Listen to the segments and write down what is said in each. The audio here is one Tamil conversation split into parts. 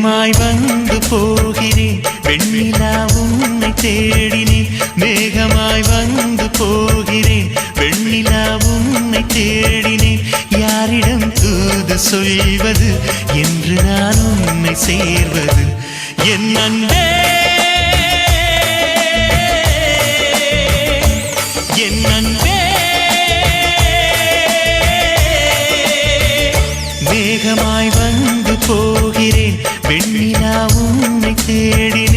மேகமாய் வந்து போகிறேன் வெண்ணிலா உன்னை தேடினேன் மேகமாய் வந்து போகிறேன் வெண்ணிலா உன்னை தேடினேன் யாரிடம் தூது சொல்வது என்று நான் உன்னை சேர்வது என் அன்பே என் அன்பே மேகமாய் வந்து போகிறேன் வெண்ணிலா உன்னை தேடினேன்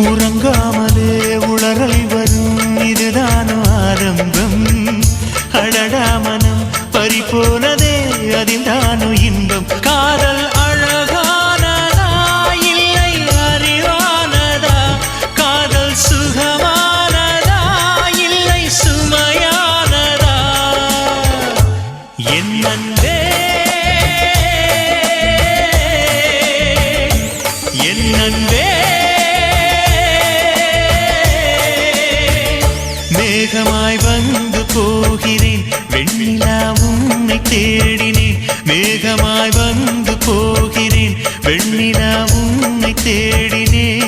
உறங்காமலே உளறல் வரும் இதுதான் ஆரம்பம் அடடா மனம் பறிபோனதே அதில்தானோ இன்பம் காதல் அழகானதா இல்லை அறிவானதா காதல் சுகமானதா இல்லை சுமையானதா என் அன்பே என் அன்பே மேகமாய் வந்து போகிறேன் வெண்ணிலா உன்னை தேடினேன் மேகமாய் வந்து போகிறேன் வெண்ணிலா உன்னை தேடினேன்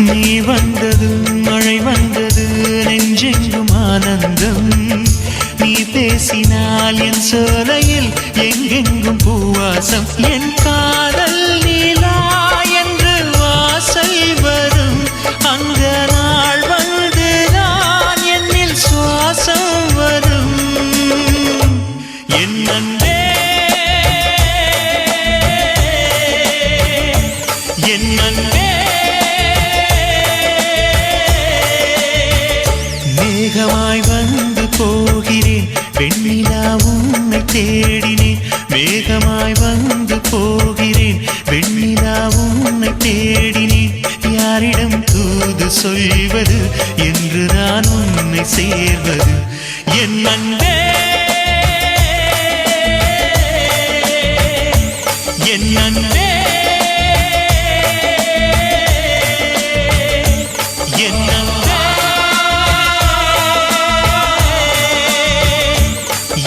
நீ வந்தது மழை வந்தது நெஞ்செங்கும் ஆனந்தம் நீ பேசினால் என் சோலையில் எங்கெங்கும் பூவாசம் என் காதல் நீலா என்று வாசல் வரும் அந்த நாள் வந்து நான் என்னில் சுவாசம் வரும் என் அன்பே என் அன்பே மேகமாய் வந்து போகிறேன் வெண்ணிலா உன்னை தேடினேன் மேகமாய் வந்து போகிறேன் வெண்ணிலா உன்னை தேடினேன் யாரிடம் தூது சொல்வது என்று நான் உன்னை சேர்வது என் அன்பே என் அன்பே என் அன்பே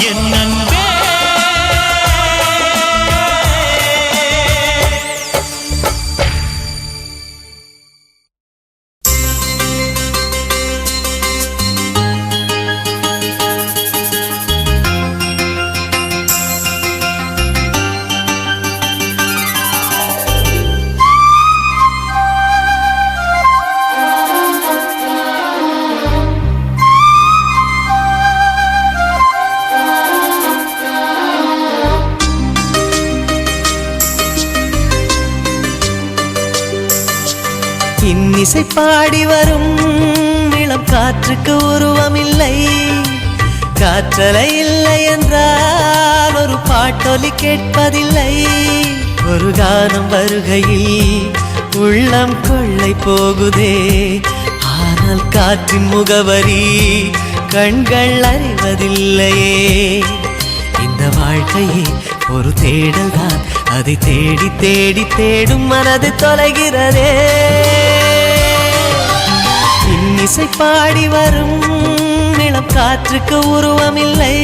என் அன்பே இன்னிசை பாடி வரும் இளம் காற்றுக்கு உருவமில்லை காற்றலை இல்லை என்றால் ஒரு பாட்டொலி கேட்பதில்லை ஒரு கானம் வருகையில் உள்ளம் கொள்ளை போகுதே ஆனால் காற்றின் முகவரி கண்கள் அறிவதில்லையே இந்த வாழ்க்கையே ஒரு தேடல் தான் அதை தேடி தேடி தேடும் மனது தொலைகிறதே இன்னிசை பாடி வரும் இளம் காற்றுக்கு உருவமில்லை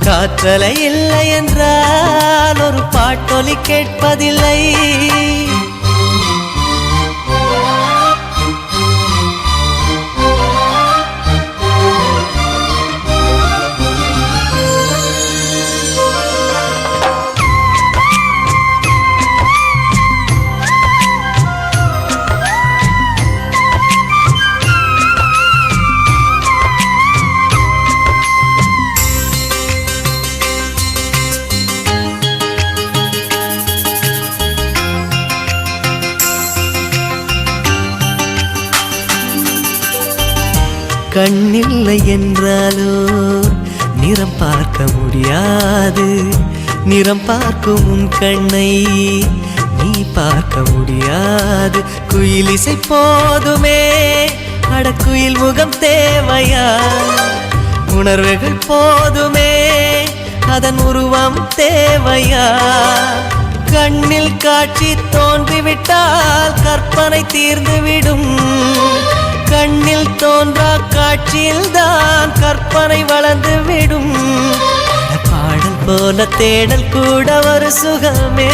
காற்றலை இல்லை என்றால் ஒரு பாட்டொலி கேட்பதில்லை. கண்ணில்லை என்றாலோ நிறம் பார்க்க முடியாது. நிறம் பார்க்கும் உன் கண்ணை நீ பார்க்க முடியாது. குயில் இசை போதுமே, அடக்குயில் முகம் தேவையா? உணர்வுகள் போதுமே, அதன் உருவம் தேவையா? கண்ணில் காட்சி தோன்றிவிட்டால் கற்பனை தீர்ந்துவிடும். கண்ணில் தோன்றா காட்சியில் தான் கற்பனை வளர்ந்து விடும். பாடல் போல தேடல் கூட ஒரு சுகமே.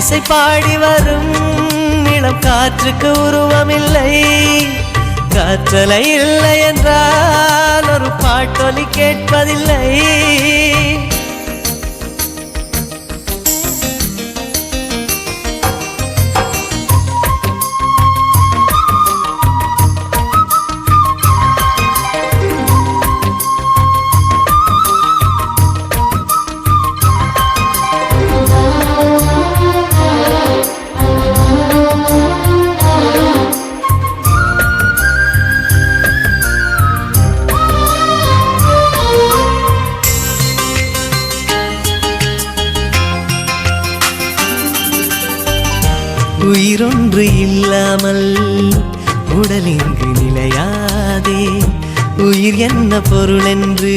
இசை பாடி வரும் இளம் காற்றுக்கு உருவமில்லை. காற்றலை இல்லை என்றால் ஒரு பாட்டொலி கேட்பதில்லை. உயிரொன்று இல்லாமல் உடல் இங்கு நிலையாதே. உயிர் என்ன பொருள் என்று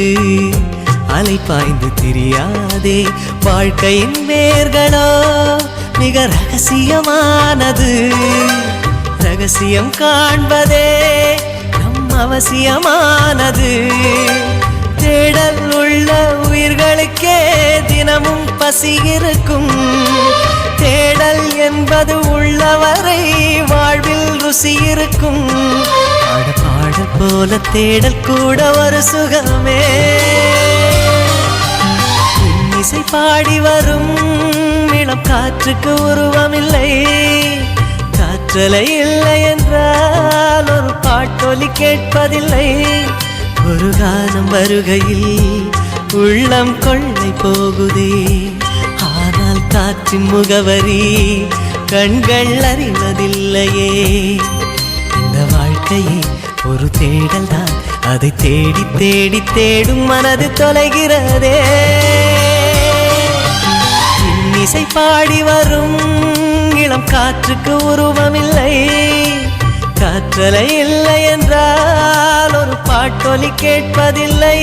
அலைப்பாய்ந்து தெரியாதே. வாழ்க்கையின் வேர்களோ மிக ரகசியமானது. ரகசியம் காண்பதே நம் அவசியமானது. தேடல் உள்ள உயிர்களுக்கே தினமும் பசி இருக்கும். தேடல் என்பது உள்ளவரை வாழ்வில் ருசி இருக்கும். பாடல் போல தேடல் கூட ஒரு சுகமே. இசை பாடி வரும் இளம் காற்றுக்கு உருவமில்லை. காற்றலை இல்லை என்றால் ஒரு பாட்டொலி கேட்பதில்லை. ஒரு காலம் வருகையில் உள்ளம் கொள்ளை போகுதே. ஆனால் காற்றின் முகவரி கண்கள் அறிவதில்லையே. இந்த வாழ்க்கையே ஒரு தேடல் தான். அதை தேடி தேடி தேடும் மனது தொலைகிறதே. இசை பாடி வரும் இளம் காற்றுக்கு உருவமில்லை. காற்றலை இல்லை என்றால் ஒரு பாட்டொலி கேட்பதில்லை.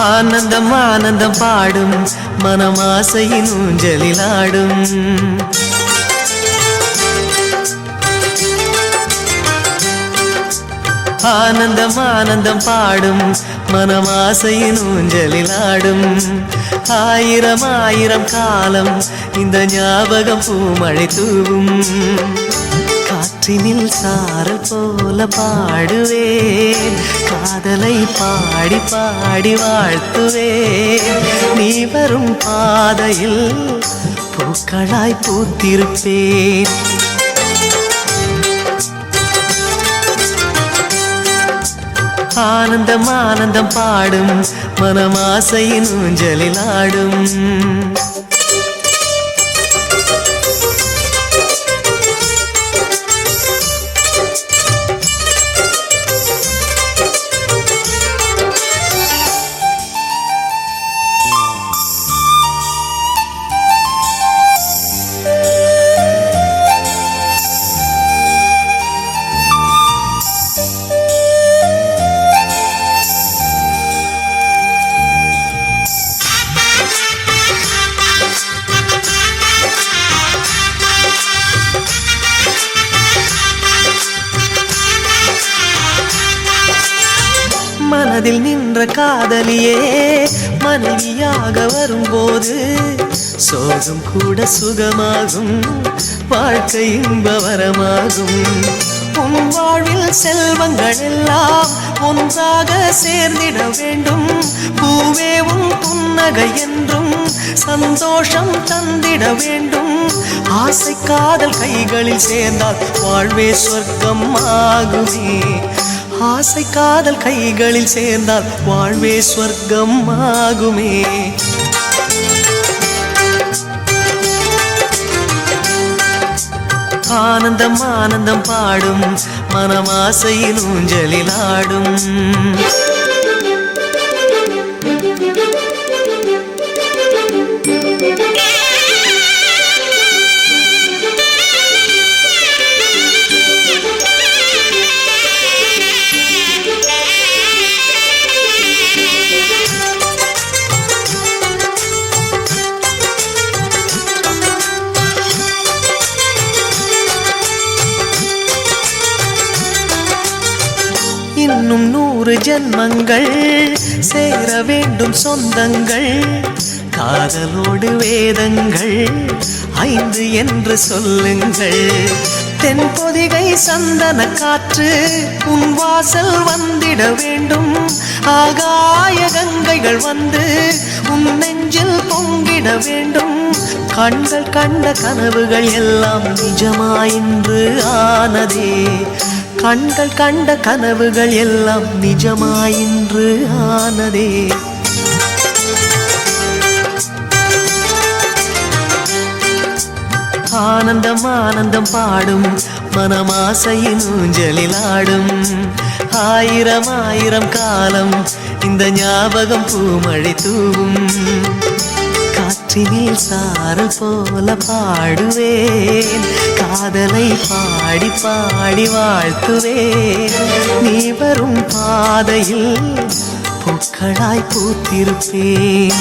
ஆனந்தம் ஆனந்தம் பாடும் மனம் ஆசையின் ஊஞ்சலில் ஆடும். ஆனந்தம் ஆனந்தம் பாடும் மனம் ஆசையின் ஊஞ்சலில் ஆடும். ஆயிரம் ஆயிரம் காலம் இந்த ஞாபகம் பூமழை தூவும். காற்றினில் சாரல் போல பாடுவேன். காதலை பாடி பாடி வாழ்த்துவேன். நீ வரும் பாதையில் பூக்களாய் பூத்திருப்பேன். ஆனந்தம் ஆனந்தம் பாடும் மனமாசையின் ஊஞ்சலில் ஆடும் மனதில் நின்ற காதலியே மனைவியாக வரும்போது சோகம் கூட சுகமாகும், வாழ்க்கை இன்பவரமாகும். உன் வாழ்வில் செல்வங்கள் எல்லாம் ஒன்றாக சேர்ந்திட வேண்டும். பூவே உன் புன்னகை என்றும் சந்தோஷம் தந்திட வேண்டும். ஆசை காதல் கைகளில் சேர்ந்தால் வாழ்வே சொர்க்கம் ஆகுமே. ஆசை காதல் கைகளில் சேர்ந்தால் வாழ்வே சொர்க்கம் ஆகுமே. ஆனந்தம் ஆனந்தம் பாடும் மனமாசையின் ஊஞ்சலில் ஆடும் இன்னும் 100 ஜன்மங்கள் சேர வேண்டும் சொந்தங்கள். காதலோடு வேதங்கள் 5 என்று சொல்லுங்கள். தென்பொதிகை சந்தன காற்று உன் வாசல் வந்திட வேண்டும். ஆகாய கங்கைகள் வந்து உன் நெஞ்சில் பொங்கிட வேண்டும். கண்கள் கண்ட கனவுகள் எல்லாம் நிஜமாயின்று ஆனதே. கண்கள் கண்ட கனவுகள் எல்லாம் நிஜமாயின்று ஆனதே. ஆனந்தம் ஆனந்தம் பாடும் மனமாசையின் ஊஞ்சலில் ஆடும். ஆயிரம் ஆயிரம் காலம் இந்த ஞாபகம் பூமழை தூவும். காற்றினில் சாரல் போல பாடுவேன், காதலை பாடி பாடி வாழ்த்துவேன். நீ வரும் பாதையில் பூக்களாய் பூத்திருப்பேன்.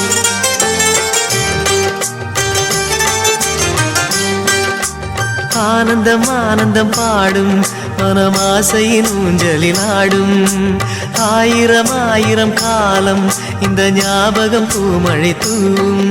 ஆனந்தம் ஆனந்தம் பாடும் மனமாசையின் ஊஞ்சலில் ஆடும். ஆயிரம் ஆயிரம் காலம் இந்த ஞாபகம் பூமழை தூவும்.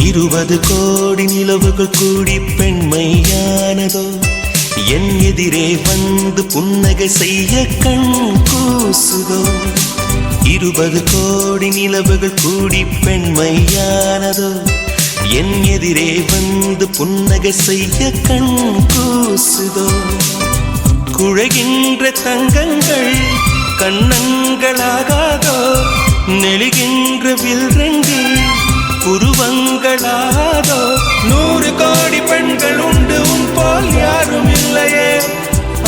இருபது கோடி நிலவுகள் கூடி பெண்மையானதோ, என் எதிரே வந்து புன்னகை செய்ய கண் கூசுதோ. 20 கோடி நிலவுகள் கூடி பெண்மையானதோ, என் எதிரே வந்து புன்னகை செய்ய கண் கூசுதோ. குழைகின்ற தங்கங்கள் கண்ணங்களாகாதோ, நெழுகின்ற வில்ரெண்டு புருவங்களாதோ. 100 கோடி பெண்கள் உண்டு, உன் போல் யாரும் இல்லையே.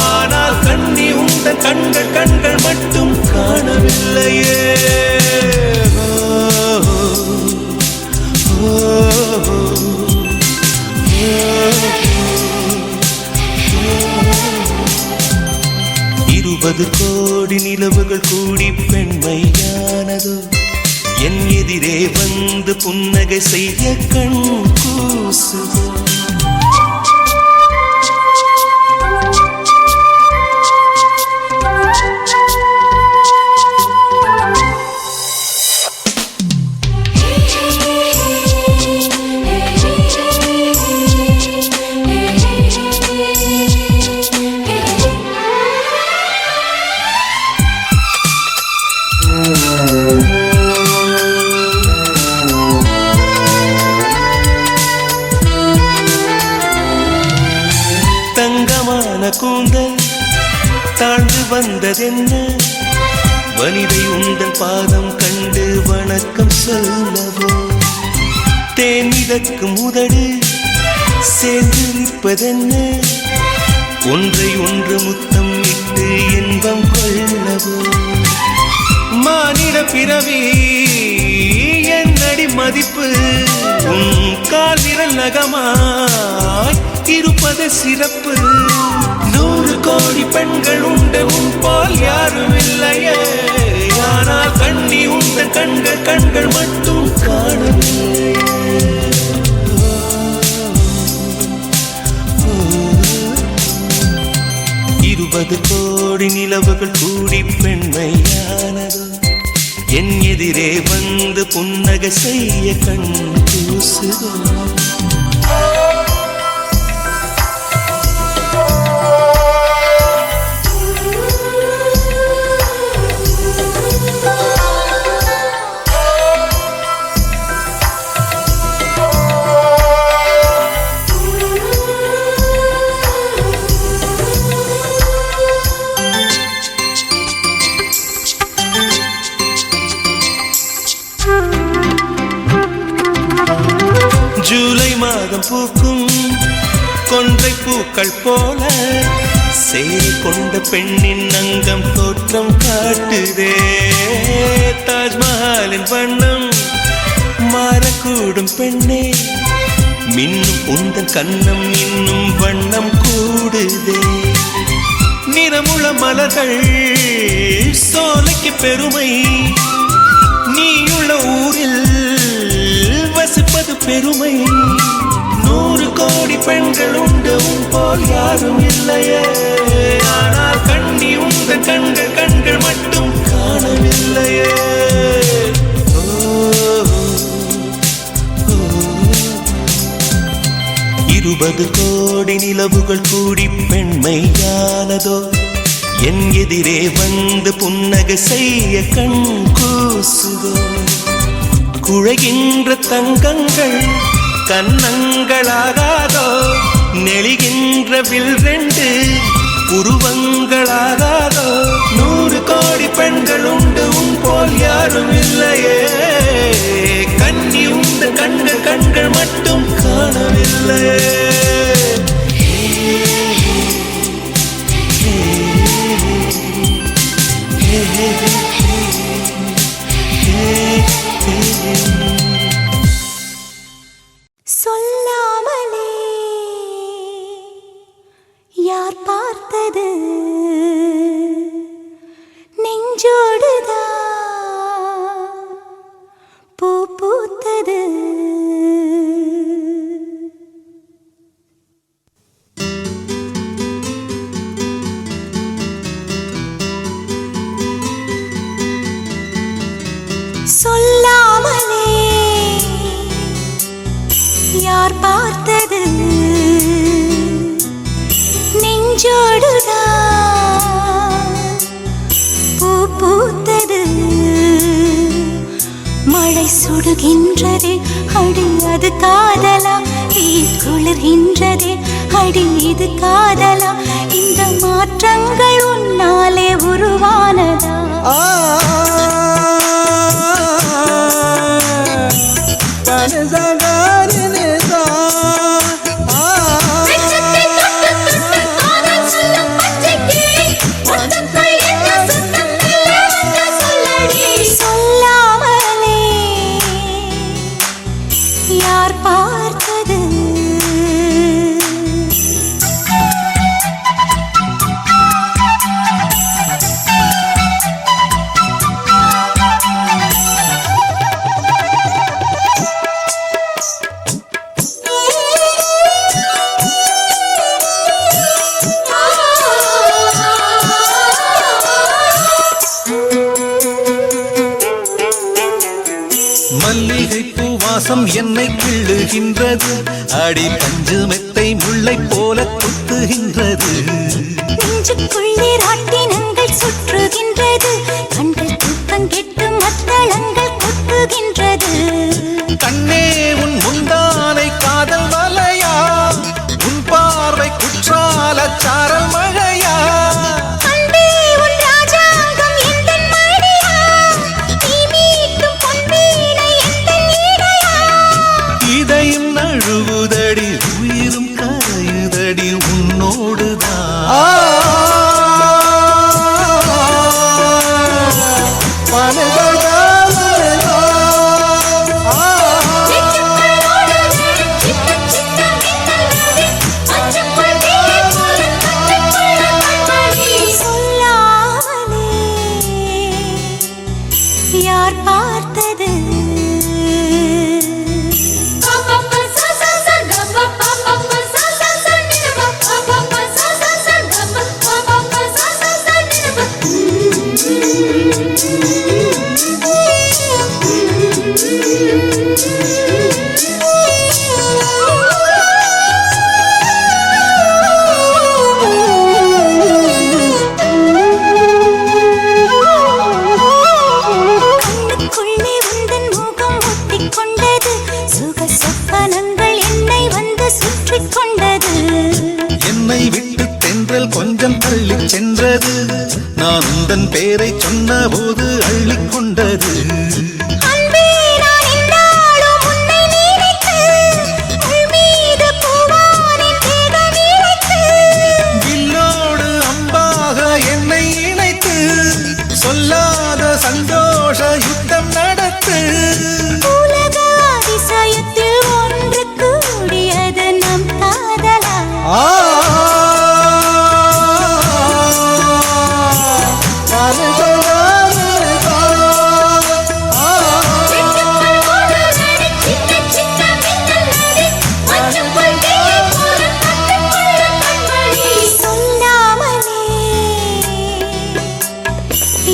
ஆனால் கண்ணி உந்த கண்கள் கண்கள் மட்டும் காணவில்லையே. என் எதிரே வந்து புன்னகை செய்ய கண் கூசுதோ. கூந்தல் தாழ்ந்து வந்ததென்ன, வனிதை உந்தன் பாதம் கண்டு வணக்கம் சொல்லவோ. தேன் மிதக்கும் உதடு சேர்ந்து நிற்பதென்ன, ஒன்றை ஒன்று முத்தம் இட்டு இன்பம் கொள்ளவோ. மானிட பிறவி என் அடி மதிப்பு, உன் கால் விரல் நகமாய் இருப்பது சிறப்பு. 100 கோடி பெண்கள் உண்டு உன் போல் யாரும் இல்லையே, ஆனால் கண்ணி உந்தன் கண்கள் கண்கள் மட்டும் காணவில்லை. 20 கோடி நிலவுகள் கூடி பெண்மையானதோ, என் எதிரே வந்து புன்னகை செய்ய கண் கூசுதோ. ஜூலை மாதம் பூக்கும் கொன்றை பூக்கள் போல சேரி கொண்ட பெண்ணின் அங்கம் தோற்றம் காட்டுதே. தாஜ்மஹாலின் வண்ணம் மாறக்கூடும் பெண்ணே, மின்னும் உந்தன் கண்ணம் இன்னும் வண்ணம் கூடுதே. நிறமுள்ள மலர்கள் சோலைக்கு பெருமை, நீயுள்ள ஊரில் வசிப்பது பெருமை. 100 கோடி பெண்கள் உண்டு உன் போல் யாரும் இல்லையே, ஆனால் கண்ணி உந்தன் கண்கள் கண்கள் மட்டும் காணவில்லையே. 20 கோடி நிலவுகள் கூடி பெண்மையானதோ, என் எதிரே வந்து புன்னகை செய்ய கண் கூசுதோ. குழைகின்ற தங்கங்கள் கன்னங்களாகாதோ, நெளிகின்ற வில் 2 உருவங்களாகாதோ. 100 கோடி பெண்கள் உண்டு உன் போல் யாரும் இல்லையே, கண்ணி உண்டு கண்கள் கண்கள் மட்டும் காணவில்லையே. சொல்லாமலே யார் பார்த்தது, நெஞ்சோடுதான் பூ பூத்தது. சொல்லாமலே யார் பார்த்தது, நெஞ்சோடுதான் பூ பூத்தது. மழை சுடுகின்றதே அடி அது காதலா, தீ குளிர்கின்றதே அடி இது காதலா. இந்த மாற்றங்கள் உன்னாலே உருவானதா? சொல்லாமலே யார் பார்த்தது. மல்லிகை பூவாசம் என்னை கிள்ளுகின்றது, அடி பஞ்சு மெத்தை முல்லை போல குத்துகின்றது. நெஞ்சுக்குள்ளே ராட்டினங்கள் சுற்றுகின்றது, கண்கள் தூக்கம் கெட்டு மத்தளங்கள் கொட்டுகின்றது. கண்ணே உன் முந்தானை காதல் வலையா, உன் பார்வை குற்றால சாரல் மழையா. அன்பே உன் ராஜாங்கம் எந்தன் மடியா, நீ மீட்டும் பொன்வீணை எந்தன் இடையா. இதயம் நழுவுதடி, உயிரும் கரையுதடி உன்னோடுதான். யார் பார்த்தது என்னை விட்டு தென்றல் கொஞ்சம் தள்ளி சென்றது, நான் உந்தன் பேரை சொன்ன போது அள்ளிக்கொண்டது. வில்லோடு அம்பாக என்னை இணைத்து, சொல்லாத சந்தோஷ யுத்தம் நடத்து. உலக அதிசயத்தில் ஒன்று கூடியது நம் காதலா. சொல்லாமலே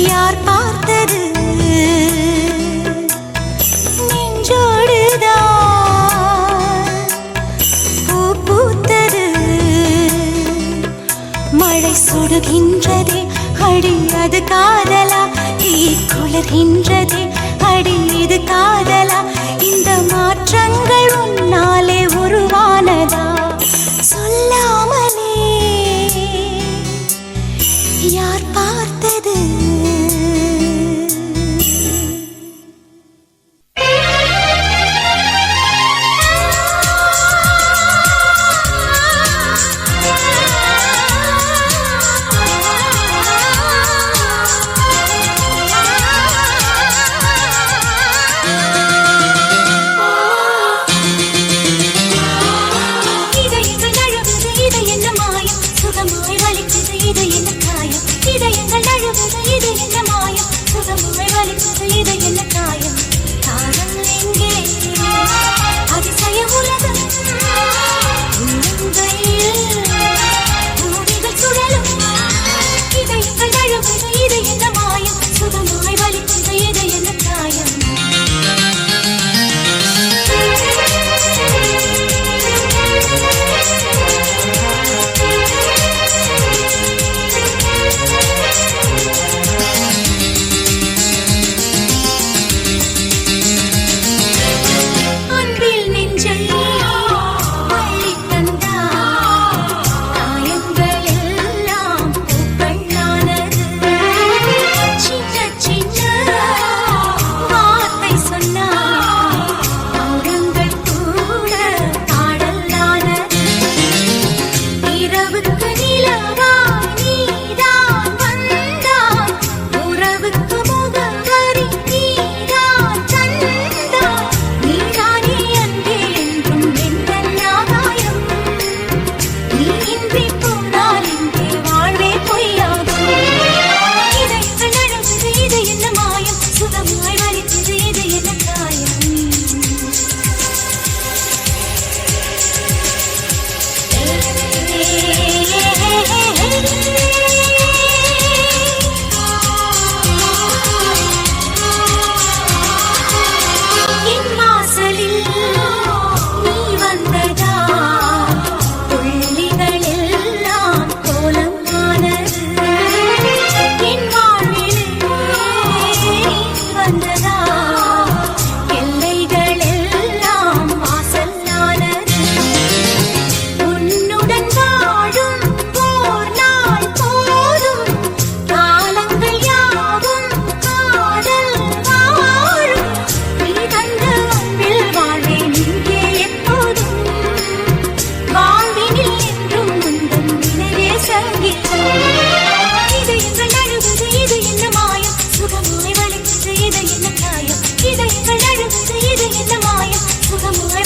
யார் பார்த்தது நெஞ்சோடுதான் பூ பூத்தது. மழை சுடுகின்றதே அடி அது காதலா, தீ குளிர்கின்றதே அடி இது காதலா. இந்த மாற்றங்கள் உன்னாலே உருவானதா, சொல்லாமலே யார் பார்த்தது.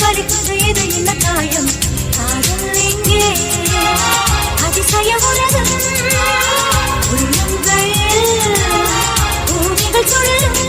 வலிக்கின்ற இது என்ன காயம் காதல் எங்கே அதிசய உலகம் உள்ளங்கள் பூமிகள் சொல்லும்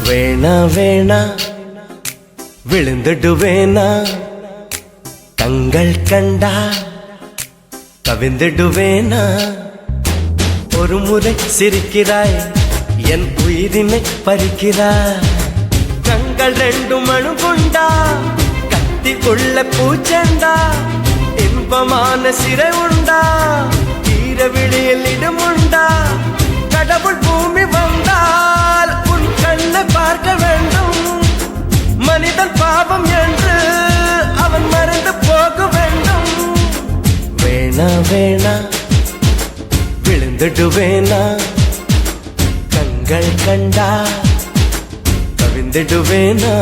வேணா வேணா விழுந்துடுவேனா கண்கள் கண்டா கவிந்துடுவேனா ஒரு முறை சிரிக்கிறாய் என் உயிரினை பறிக்கிறாய் கண்கள் ரெண்டும் அணுகுண்டா கத்தி உள்ள பூச்செண்டா இன்பமான சிறை உண்டா தீர விழியில் இடமுண்டா கடவுள் பூமி வந்தால் உன் கண்ணை பார்க்க வேண்டும் மனிதன் பாவம் என்று அவன் மறந்து போக வேண்டும் வேணா வேணா விழுந்துடுவேனா கண்கள் கண்டா கவிந்துடுவேனா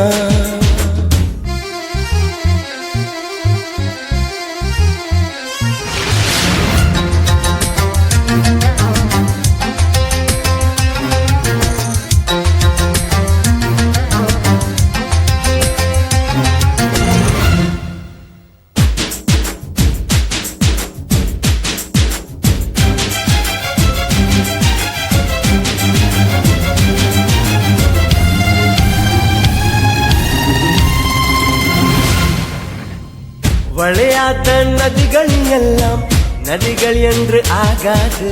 வளையாத நதிகள் எல்லாம் நதிகள் என்று ஆகாது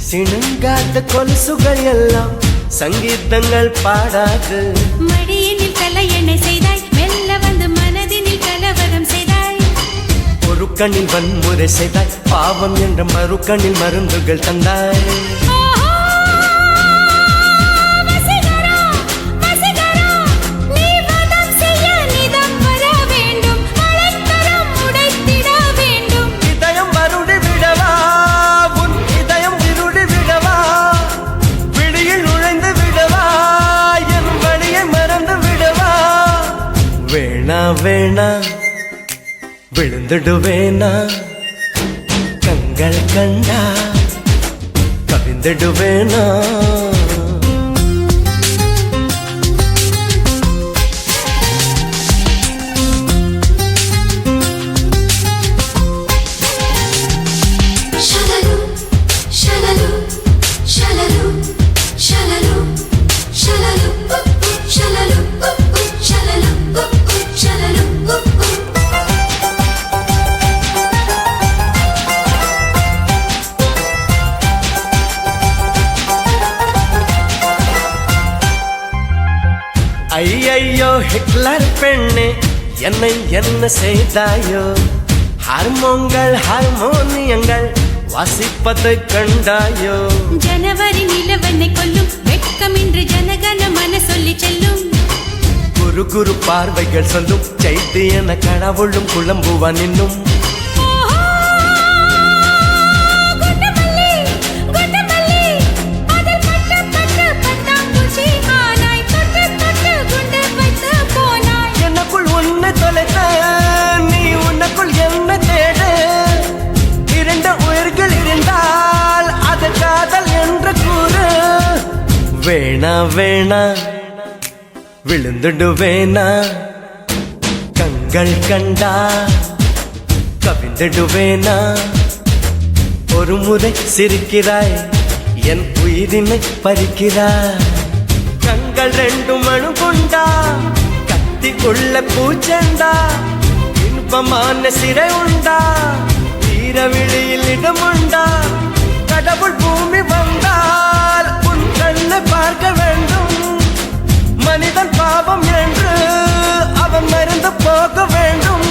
சிணுங்காத கொலுசுகள் எல்லாம் சங்கீதங்கள் பாடாது மடியினில் தலையணை செய்தாய் மெல்ல வந்து மனதினில் கலவரம் செய்தாய் ஒரு கண்ணில் வன்முறை செய்தாய் பாவம் என்ற மறு கண்ணில் மருந்துகள் தந்தாய் வேணா வேணா விழுந்துடுவேனா கண்கள் கண்டா கவிந்துடுவேனா ஐயையோ ஹிட்லர் பெண்ணே என்னை என்ன செய்தாயோ ஹார்மோன்கள் ஹார்மோனியங்கள் வாசிப்பதை கண்டாயோ ஜனவரி நிலவனை கொல்லும் வெட்கம் இன்று ஜனகன மன சொல்லி செல்லும் குரு குரு பார்வைகள் சொல்லும் செய்தி என கடவுளும் குழம்புவான் இன்னும் வேணா வேணா விழுந்துடுவேனா கண்கள் கண்டா கவிந்துடுவேனா ஒரு முறை சிரிக்கிறாய் என் உயிரினை பறிக்கிறாய் கண்கள் ரெண்டும் அணுகுண்டா கத்தி உள்ள பூச்செண்டா இன்பமான சிறை உண்டா தீர விழியில் இடமுண்டா கடவுள் பூமி வந்தால் உன் கண்ணை பார்க்க வேண்டும் மனிதன் பாவம் என்று அவன் மறந்து போக வேண்டும்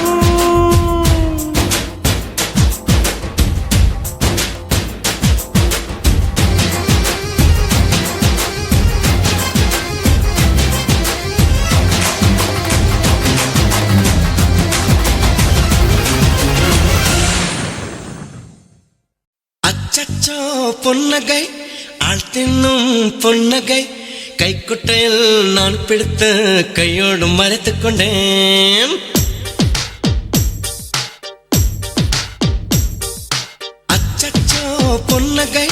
அச்சச்சோ பொன்னகை ஆள் தின்னும் பொன்னகை கைக்குட்டையில் நான் பிடித்து கையோடு மறைத்துக் கொண்டேன். அச்சச்சோ பொன்னகை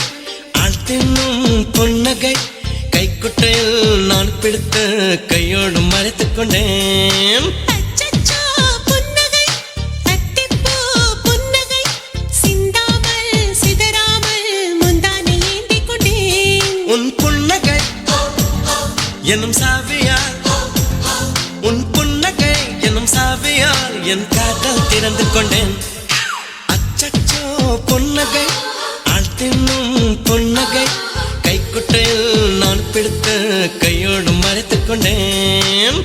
ஆள் தின்னும் பொன்னகை கைக்குட்டையில் நான் பிடித்து கையோடு மறைத்துக் கொண்டேன். எனும் சாவியால் உன் புன்னகை எனும் சாவியால் என் காதல் திறந்து கொண்டேன். அச்சச்சோ பொன்னகை ஆள் தின்னும் பொன்னகை கைக்குட்டையில் நான் பிடித்து கையோடு மறைத்துக் கொண்டேன்.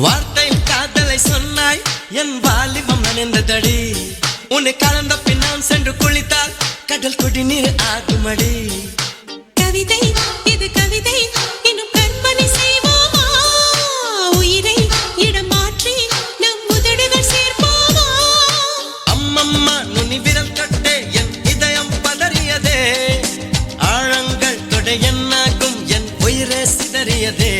வார்த்தை காதலை சொன்னாய் என் வாலிபம் நனைந்ததடி. உன்னை கலந்த பின் நான் சென்று குளித்தால் கடல் குடிநீர் ஆகுமடி. கவிதை இது கவிதை இன்னும் கற்பனை செய்வோமா? உயிரை இடம் மாற்றி நம் உதடுகள் சேர்ப்போமா? அம்மம்மா நுனி விரல் கட்டே என் இதயம் பதறியதே. ஆழங்கள் தொட என்னாகும் என் உயிரே சிதறியதே.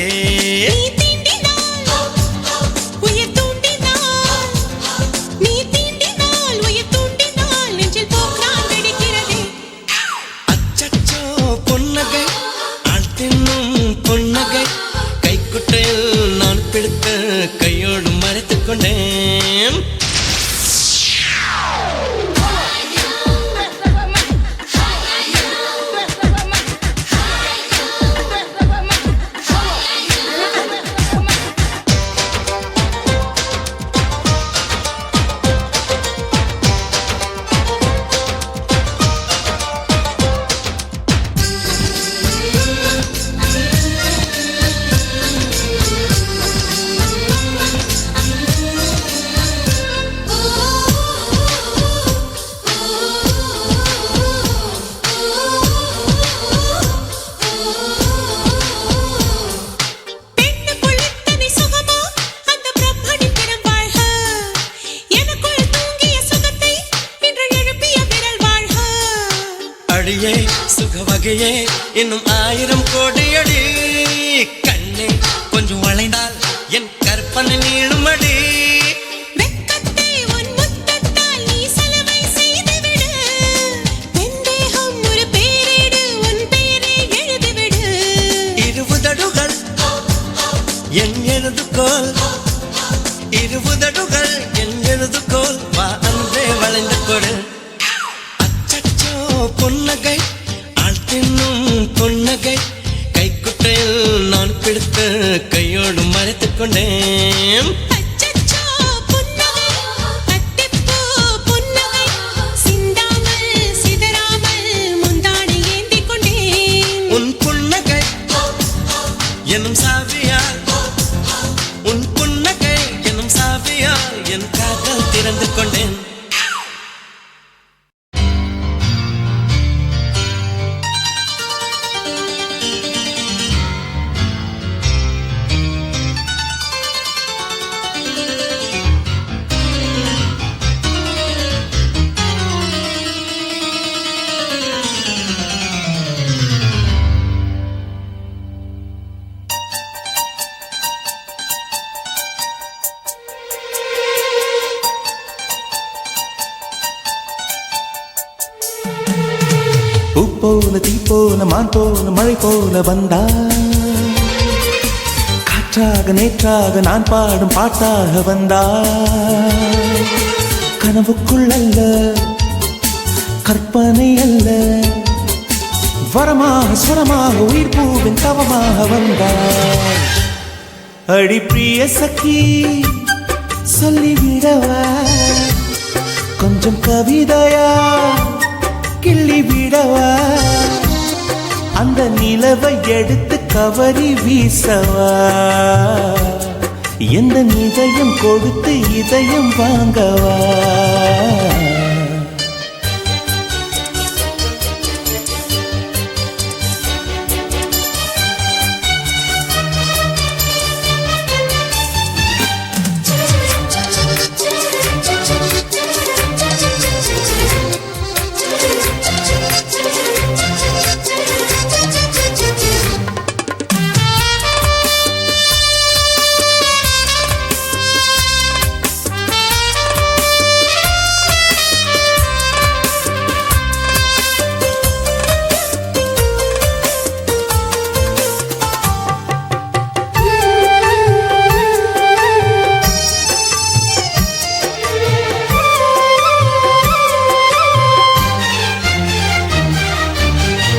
கைக்குட்டையில் நான் பிடித்து கையோடு மறைத்துக் கொண்டேன். அடியே சுக வகையே இன்னும் 1000 கோடியடி. கண்ணே கொஞ்சம் வளைந்தால் என் கற்பனை நீளுமடி. வெட்கத்தை உன் முத்தத்தால் நீ சலவை செய்துவிடு. வெந்தேகம் ஒரு பேரிடு உன் பேரை எழுதிவிடு. இருபுதடுகள் என் எழுதுகோல். இருபுதடுகள் என் எழுதுகோல். வா அன்றே வளைந்து கொடு. பொன்னகை ஆள் தின்னும் பொன்னகை கைக்குட்டையில் நான் பிடித்து கையோடு மறைத்துக் கொண்டேன். உன் புன்னகை எனும் சாவியால் உன் புன்னகை எனும் சாவியால் என் காதல் திறந்து கொண்டேன். போல தீ போல மான் போல மழை போல வந்தாய். காற்றாக நேற்றாக நான் பாடும் பாட்டாக வந்தாய். கனவுக்குள் அல்ல கற்பனை அல்ல, வரமாக சுரமாக உயிர் பூவின் தவமாக வந்தாய். அடி பிரிய சखी சொல்லிவிடவா கொஞ்சம் கவிதையா கிள்ளி விடவா, அந்த நிலவை எடுத்து கவரி வீசவா, எந்த இதயம் கொடுத்து இதயம் வாங்கவா.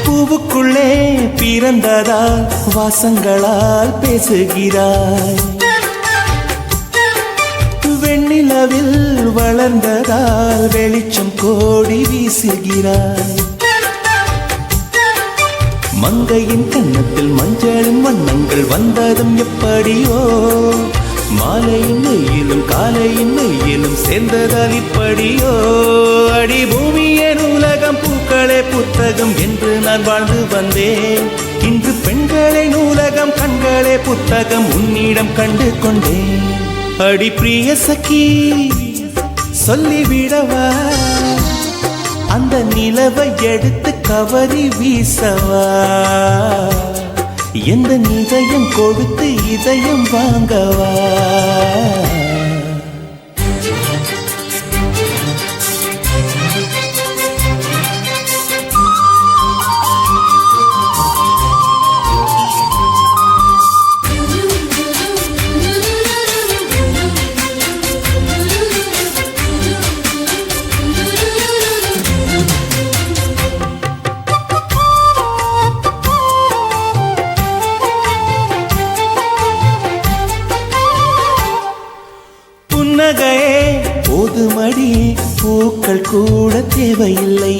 பூவுக்குள்ளே பிறந்ததால் வாசங்களால் பேசுகிறாய், வெண்ணிலவில் வளர்ந்ததால் வெளிச்சம் கோடி வீசுகிறாய். மங்கையின் கன்னத்தில் மஞ்சளின் வண்ணங்கள் வந்ததும் எப்படியோ, மாலையின் நெய்யிலும் காலையின் நெய்யிலும் சேர்ந்ததால் இப்படியோ. அடி பூமியே நூலகம் பூக்களே புத்தகம் என்று நான் வாழ்ந்து வந்தேன். இன்று பெண்களே நூலகம் கண்களே புத்தகம் உன்னிடம் கண்டு கொண்டேன். அடி பிரிய சखी சொல்லிவிடவா அந்த நிலவை எடுத்து கவரி வீசவா, எந்த இதயம் கொடுத்து இதயம் வாங்கவா. புன்னகையே போதுமடி பூக்கள் கூட தேவையில்லை,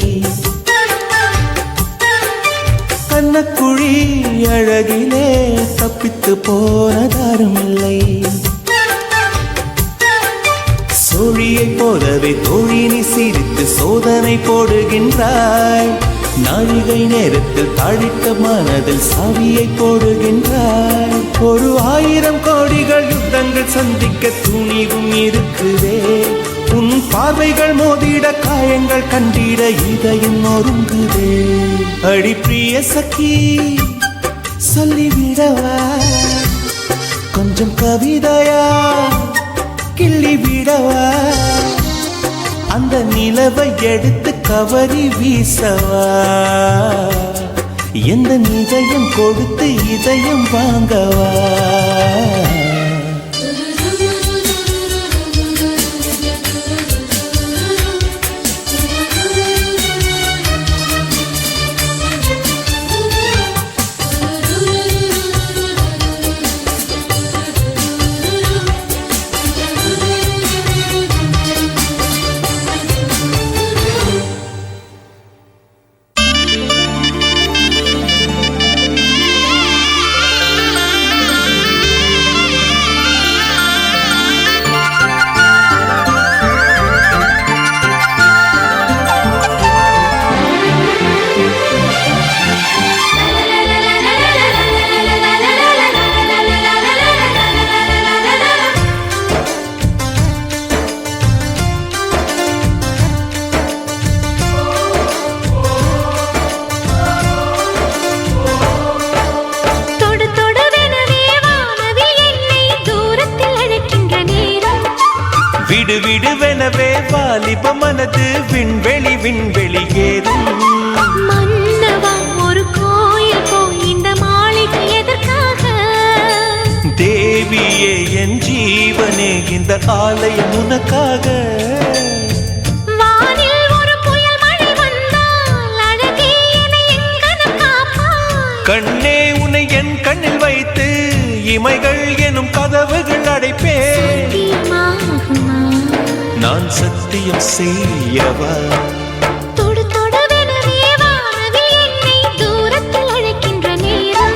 கண்ணக்குழி அழகிலே தப்பித்து போனதாரும் இல்லை. சோழியை போலவே தோழினி சிரித்து சோதனை போடுகின்றாய், நாழிகை நேரத்தில் தாழிட்ட மனதில் சாவியை போடுகின்றாய். 1000 கோடிகள் யுத்தங்கள் சந்திக்க துணிவும் இருக்குதே, உன் பார்வைகள் மோதிட காயங்கள் கண்டிட இதயம் நொறுங்குதே. அடி பிரிய சखी சொல்லிவிடவா கொஞ்சம் கவிதையா கிள்ளி விடவா, அந்த நிலவை எடுத்து கவரி வீசவா, எந்த இதயம் கொடுத்து இதயம் வாங்கவா. விடு விடுவெனவே வாலிப மனது விண்வெளி விண்வெளி ஏறும் மன்னவா இந்த ஆலயம் உனக்காக. வானில் ஒரு புயல் மழை வந்தால் அழகே என்னை எங்கனம் காப்பாய். கண்ணே உன்னை என் கண்ணில் வைத்து இமைகள் எனும் கதவுகள் அடைப்பேன். சத்தியமாகுமா? நான் சத்தியம் செய்யவா? தொடு தொடுவெனவே வானவில் என்னை தூரத்தில் அழைக்கின்ற நேரம்.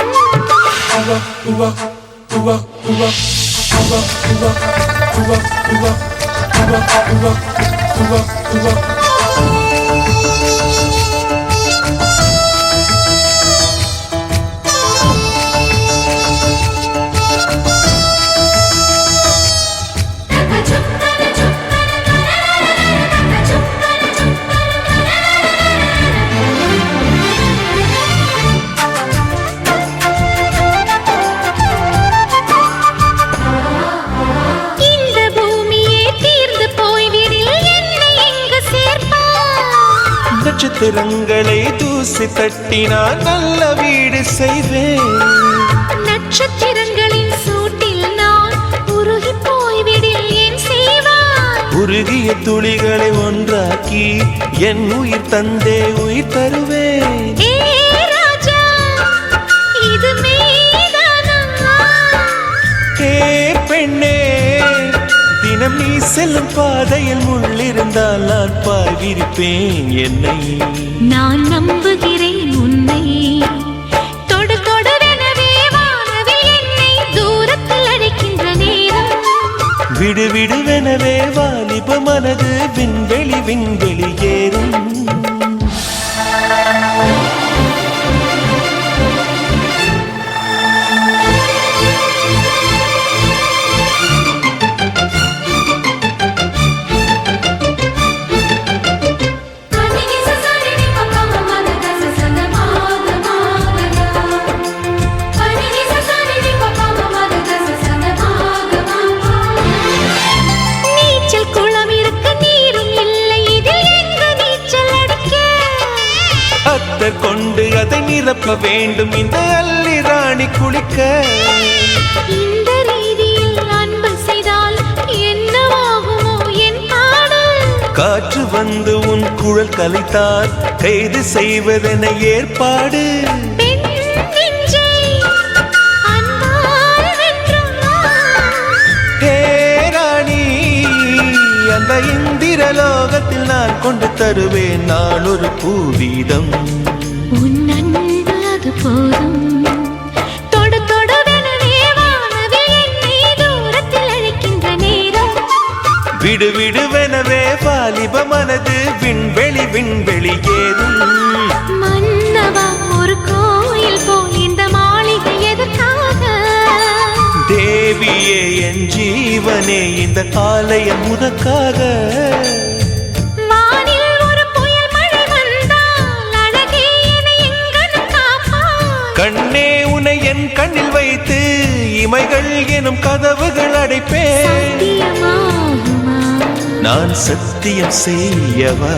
இந்த பூமியே தீர்ந்து போய்விடில் என்னை எங்கு சேர்ப்பாய்? நட்சத்திரங்களை தூசி தட்டினால் நல்ல வீடு செய்வேன். நட்சத்திரங்களின் சூட்டில் நான் உருகி போய்விடில் ஏன் செய்வாய்? உருகிய துளிகளை ஒன்றாக்கி என் உயிர் தந்தே உயிர் தருவேன். ஏ ராஜா, இது மெய்தானா? ஏ பெண்ணே, தினம் நீ செல்லும் பாதையில் முள்ளிருந்தால் நான் பாய்விரிப்பேன் என்னை. நான் நம்புகிறேன் உன்னை. தொடு தொடுவெனவே வானவில் என்னை தூரத்தில் அழைக்கின்ற நேரம். விடு விடுவெனவே வாலிப மனது விண்வெளி விண்வெளி ஏறும். நீச்சல் குளம் இருக்க நீரும் இல்லை, இதில் எங்கு நீச்சல் அடிக்க? அத்தர் கொண்டு அதை நிரப்ப வேண்டும் இந்த அல்லி ராணி குளிக்க. இந்த ரீதியில் அன்பு செய்தால் என்னவாகுமோ என் பாடல்? காற்று வந்து உன் குழல் கலைத்தால் கைது செய்வதென ஏற்பாடு. பெண் நெஞ்சை அன்பால் வென்றாய். ஹே ராணி, அந்த இந்திரலோகத்தில் நான் கொண்டு தருவேன் நான் ஒரு பூவீதம். உன் அன்பு அது போதும். தொடு தொடுவெனவே வானவில் என்னை தூரத்தில் அழைக்கின்ற நேரம். விடு விடுவெனவே வாலிப மனது விண்வெளி விண்வெளி ஏறும். மன்னவா, ஒரு கோயில் போல் இந்த மாளிகை எதற்காக? தேவியே என் ஜீவனே இந்த ஆலயம் உனக்காக. வானில் ஒரு புயல் மழை வந்தால் அழகே என்னை எங்கனம் காப்பாய். கண்ணே உன்னை என் கண்ணில் வைத்து இமைகள் எனும் கதவுகள் அடைப்பேன். சத்தியமாகுமா? நான் சத்தியம் செய்யவா?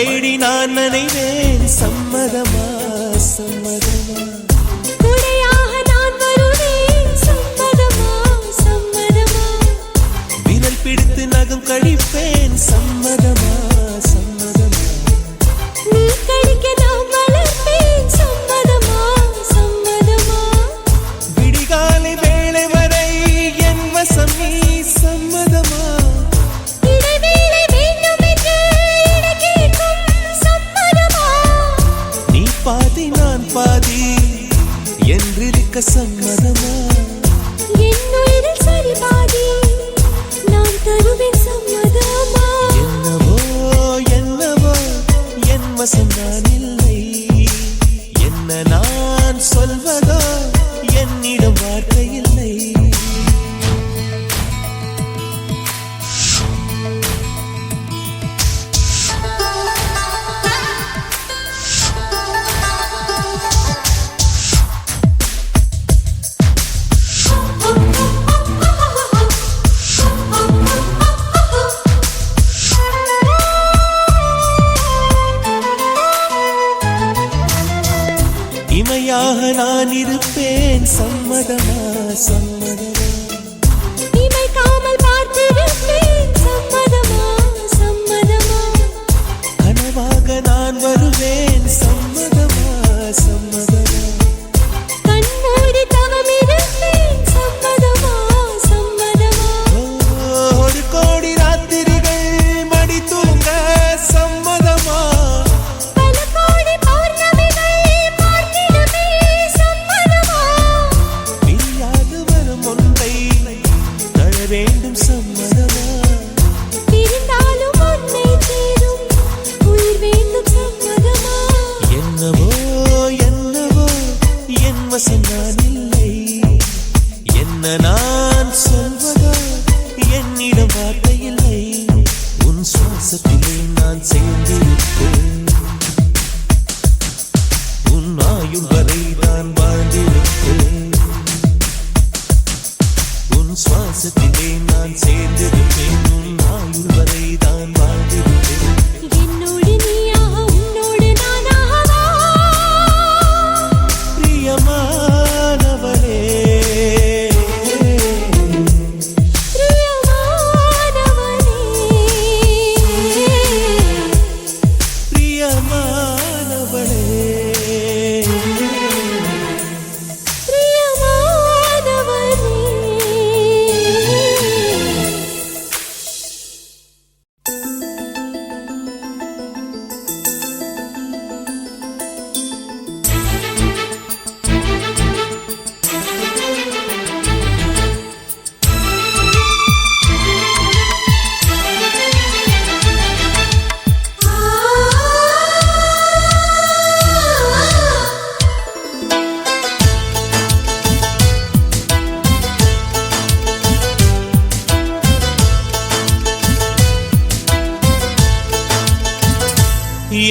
தேடி நான் நினைவேன் சம்மதமா சம்மதமா குடையாக நான் வருவேன் சம்மதமா சம்மதமா விரல் பிடித்து நகம் கழிப்பேன் சம்மதமா சம்மதமா நீ கடிக்க நான் வளர்ப்பேன் சம்மதமா சம்மதமா விடிகாலை வேளை வரை என் வசம் நீ சம்மதமா இடைவேளை வேண்டும் என்று இடக்கேட்கும் சம்மதமா நீ பாதி நான் பாதி என்றிருக்க சம்மதமா என் உயிரில் சரி பாதி நான் தருவேன் சம்மதமா என்னவோ என்னவோ என் வசம் நான் இல்லை என்ன நான் சொல்வதோ என்னிடம் வார்த்தை இல்லை இமையாக நான் இருப்பேன் சம்மதமா சம்மதமா இமைக்காமல் பார்த்திருப்பேன் சம்மதமா சம்மதமா கனவாக நான் வருவேன் சம்மதமா சம்மதமா கண்மூடி தவம் இருப்பேன் சம்மதமா சம்மதமா ஒரு கோடி ராத்திரிகள் மடி தூங்க சம்மதமா பல கோடி பௌர்ணமிகள் பார்த்திடுமே சம்மதமா பிரியாது வரும் ஒன்றை தர வேண்டும் சம்மதமா பிரிந்தாலும் உன்னை சேரும் உயிர் வேண்டும் சம்மதமா என்னவோ என்னவோ என் வசம் நான் இல்லை என்ன நான் சொல்வதோ என்னிடம் வார்த்தை இல்லை உன் சுவாசத்திலே நான் சேர்ந்திருப்பேன் உன் ஆயுள் வரை நான் வாழ்ந்திருப்பேன் உன் சுவாசத்திலே நான் சேர்ந்திருப்பேன் உன் ஆயுள் வரை தான் வாழ்ந்திருப்பேன் என்னோடு நீயாக உன்னோடு நானாகவா பிரியமானவளே பிரியமானவனே பிரியமானவளே பிரியமானவனே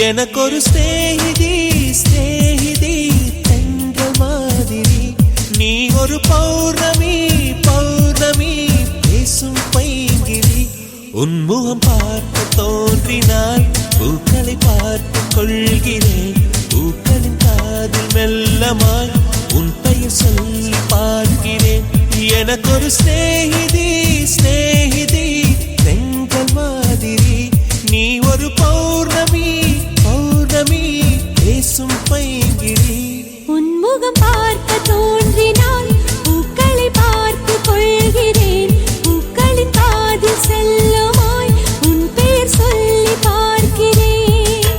எனக்கொரு ஸ்நேகிதி ஸ்நேகிதி என்ற மாதிரி நீ ஒரு பௌர்ணமி பௌர்ணமி பேசும் பைங்கிலி உன்முகம் பார்க்க தோன்றினாய் பூக்களை பார்த்து கொள்கிறேன் பூக்களின் காதில் மெல்லமாய் உன் பெயர் சொல்லி பார்க்கிறேன் எனக்கொரு ஸ்நேகிதி ஸ்நேகிதி என்ற மாதிரி நீ ஒரு பௌர்ணமி பௌர்ணமி பேசும் பைங்கிலி உன்முகம் பார்க்க தோன்றினால் பூக்களை பார்த்து கொள்கிறேன் பூக்களின் காதில் செல்லுமாய் உன் பெயர் சொல்லி பார்க்கிறேன்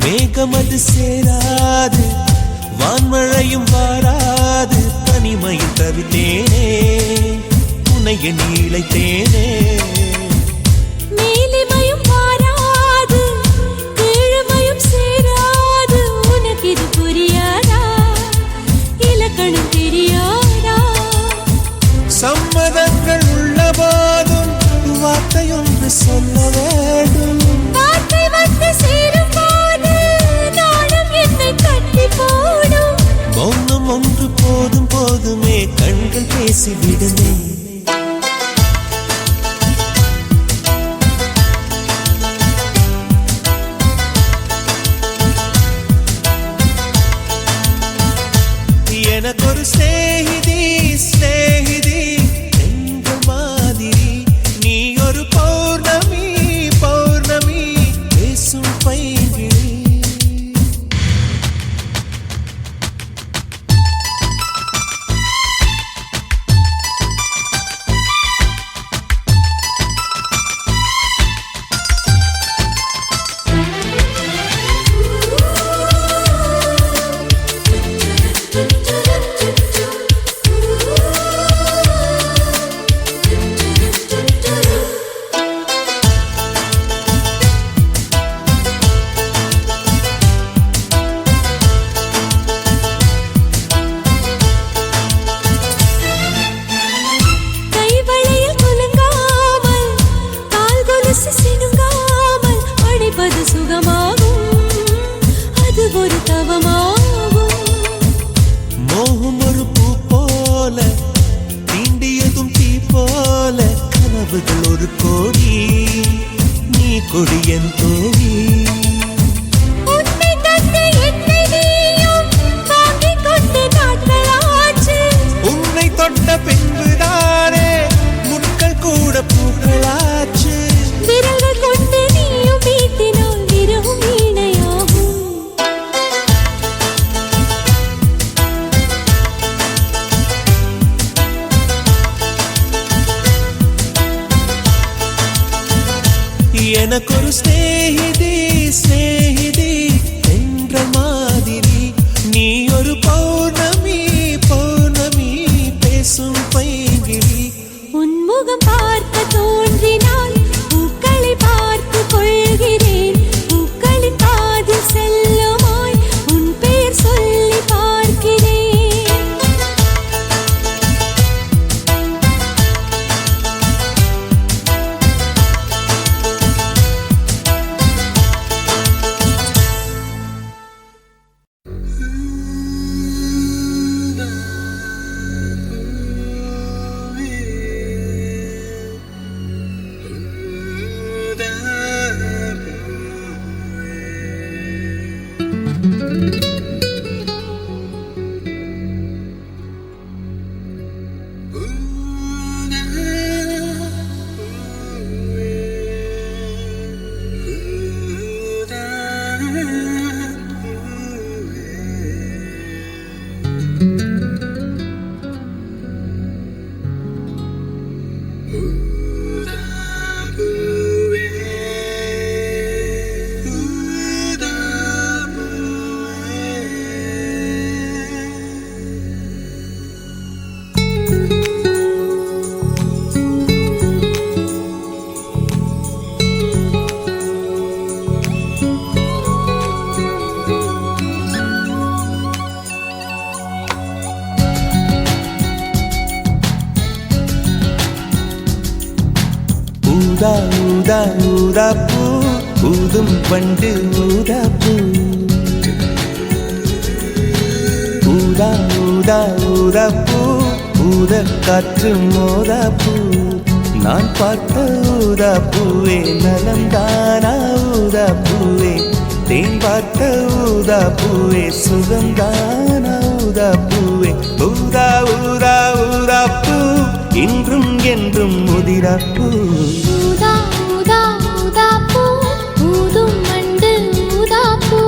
மேகமது சேராது வான்மழையும் வாராது தனிமையில் தவித்தேனே உன்னை எண்ணி இழைத்தேனே கனவுகள் ஒரு கோடி, நீ கொடியன் தோழி. உன்னை தொட்ட பின்புதானே முட்கள் கூட பூக்களாச்சு. விரல்கள் கொண்டு நீயும் வீட்டினால் விரவும் வீணையாகும். எனக்கொரு ஸ்நேகிதி ஸ்நேகிதி என்ற மாதிரி, நீ ஒரு பௌர்ணமி பௌர்ணமி பேசும் பைங்கிளி. உன்முகம் பார்க்க தோன்றினால் பூக்களை பார்த்து கொள்கிறேன். பூக்களின் பாதில் செல்லுமாய் உன் பெயர் சொல்லி பார்க்கிறேன். ஊதா ஊதா ஊதா பூ ஊதும் பண்டு ஊதா பூ. ஊதா ஊதா ஊதா பூ ஊத காற்று மோதா பூ. நான் பார்த்த ஊதா பூவே நலந்தானா ஊதா பூவே, தேன் பார்த்த ஊதா பூவே சுகந்தானா ஊதா பூவே. ஊதா ஊதா ஊதா பூ இன்றும் என்றும் முதிரா பூ. ஊதா ஊதா ஊதா பூ ஊதும் மண்டு ஊதா பூ.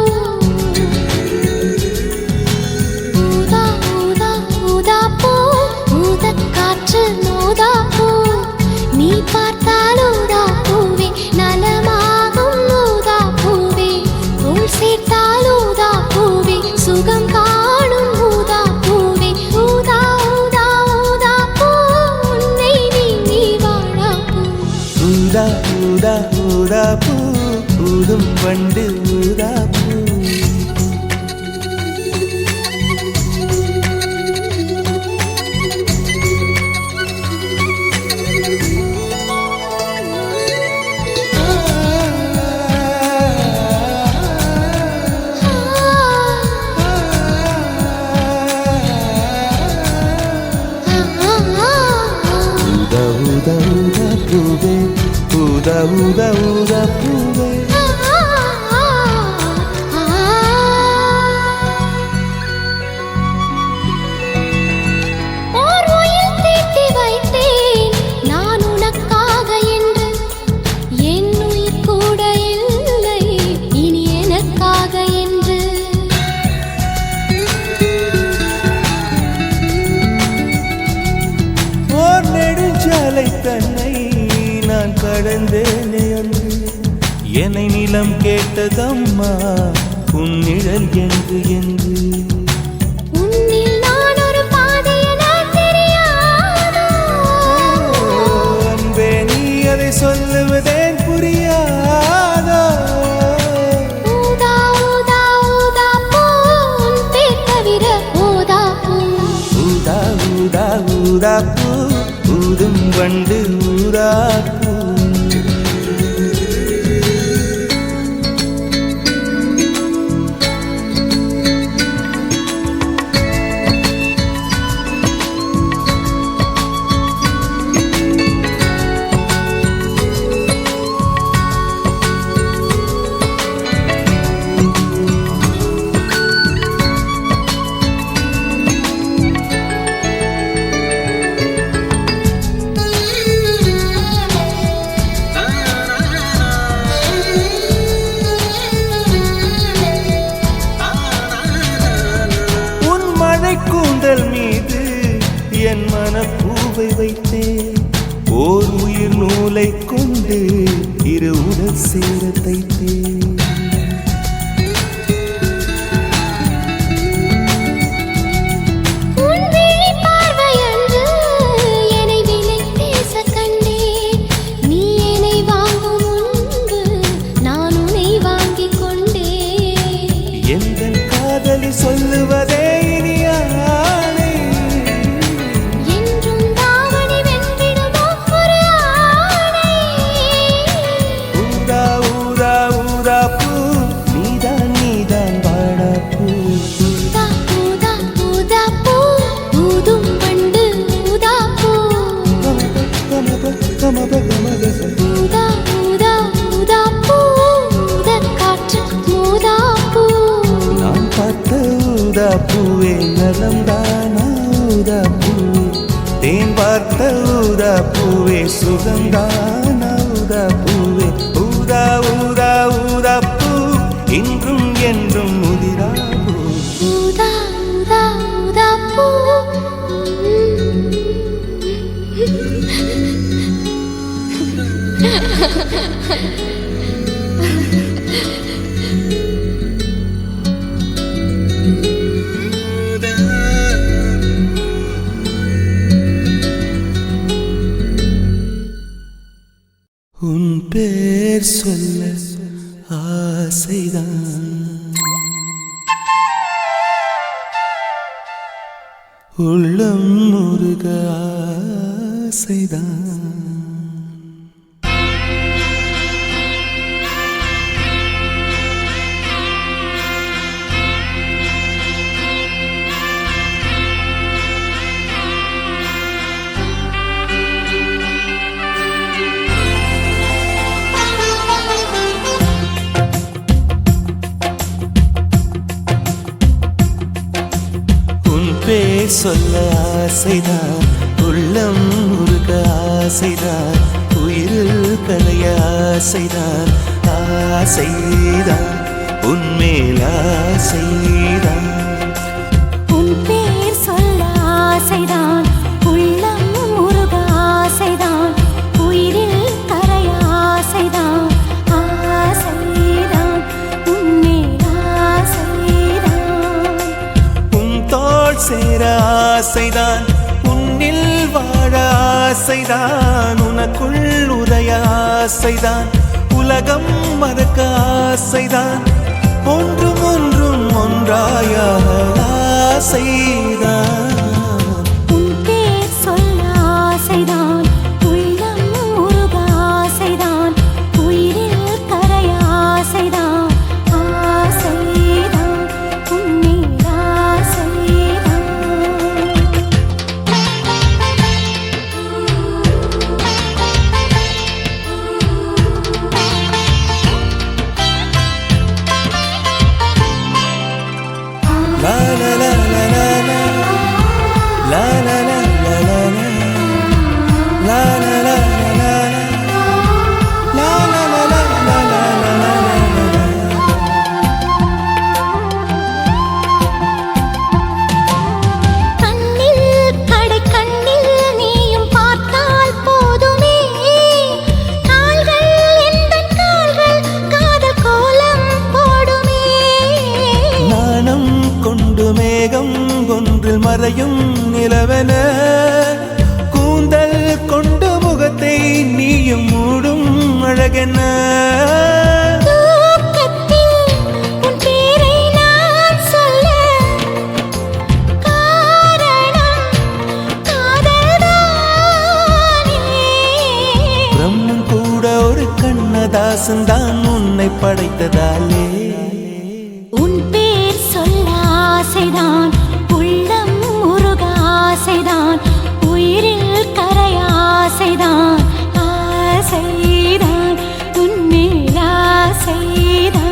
ஊதா ஊதா ஊதா பூ ஊதக் காற்று மோதா பூ. நீ பார்த்தால் ஊதா பூவே நலமாகும் ஊதா பூவே. தோள் சேர்த்தால் ஊதா பூவே சுகம் காணும் ஊதா பூவே. ஊதா ஊதா ஊதா பூ உன்னை நீங்கி வாழா பூ. ஊதா ஊதா ஊதா பூ ஊதும் பண்டு ஊதா பூ. ஊதா ஊதா பூவே ஊதா ஊதா ஊதா பூவே. ஓர் உயிர் தீட்டி வைத்தேன் நான் உனக்காக என்று. என் உயிர் கூட இல்லை இனி எனக்காக என்று. ஓர் நெடுஞ்சாலை தன்னை நான் கடந்தேனே அன்று. என்னை நிலம் கேட்டதம்மா உன் நிழல் என்று என்று. உன்னில் நான் ஒரு பாதை என தெரியாதோ. அன்பே நீ அதை சொல்லுவதேன் புரியாதோ. ஊதா ஊதா ஊதா பூ உன் பேர் தவிர ஊதா பூ. ஊதா ஊதா ஊதா பூ ஊதும் வண்டு ஊதா பூ. உயிர் நூலை கொண்டு இரு உடல் சேர தைத்தேன். சொல்லுவதே இனியானே என்றும் தாவணி வென்றிடுமோ ஒரு ஆணை. ஊதா ஊதா ஊதா பூ நீதான் நீதான் வாடா பூ. ஊதா ஊதா ஊதா பூ ஊதும் வண்டு ஊதா பூ. ஊதா ஊதா ஊதா பூ ஊதக் காற்று ஊதா பூ. நான் பார்த்த ஊதா பூவே நலம்தானா ஊதா பூவே, தேன் பார்த்த ஊதா பூவே சுகந்தானா ஊதா பூவே. ஊதா ஊதா ஊதா பூ இன்றும் என்றும் முதிரா பூ. ஊதா ஊதா ஊதா பூ. உன் பேர் சொல்ல ஆசைதான், உள்ளம் முருக ஆசைதான். பேர் சொல்ல ஆசைதான், உள்ளம் முருக ஆசைதான், உயிரில் கலைய ஆசைதான். ஆசைதான் உன்மேல் ஆசைதான். உன் பேர் சொல்ல ஆசைதான், உள்ளம் முருக ஆசைதான், உயிரில் கரைய ஆசைதான். ஆசைதான் உன்மேல் ஆசைதான். உன் தோள் சேர ஆசைதான், உன்னில் வாழ ஆசைதான், உனக்குள் உதய ஆசைதான், உலகம் மறக்க ஆசைதான், ஒன்றும் ஒன்றும் ஒன்றாய ஆசைதான். உன் பேர் சொல்ல ஆசைதான், உள்ளம் முருக ஆசைதான், உயிரில் கரைய ஆசைதான். ஆசைதான் உன்மேல் ஆசைதான். La la la la la la, la la la la la la, la la la la la la, la la la la la la la. கண்ணில் கடை கண்ணில் நீயும் பார்த்தால் போதுமே, கால்கள் எந்தன் கால்கள் காதல் கோலம் போடுமே. நாணம் கொண்டு மேகம் ஒன்றில் மறையும் நிலவென, கூந்தல் கொண்டு முகத்தை நீயும் மூடும் அழகென. தூக்கத்தில் உன் பேரை நான் சொல்ல காரணம் காதல்தானே. பிரம்மன் கூட ஒரு கண்ணதாசன் தான் உன்னை படைத்ததாலே. உன் பேர் சொல்ல ஆசைதான், உள்ளம் முருக ஆசைதான், உயிரில் கரைய ஆசைதான். ஆசைதான் உன்மேல் ஆசைதான்.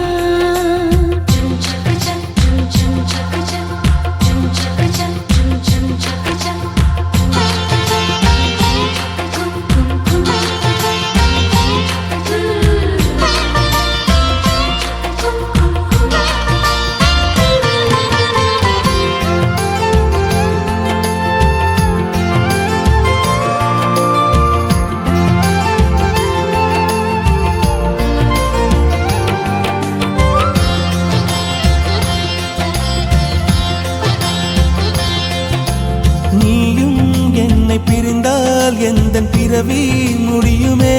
பிறவி முடியுமே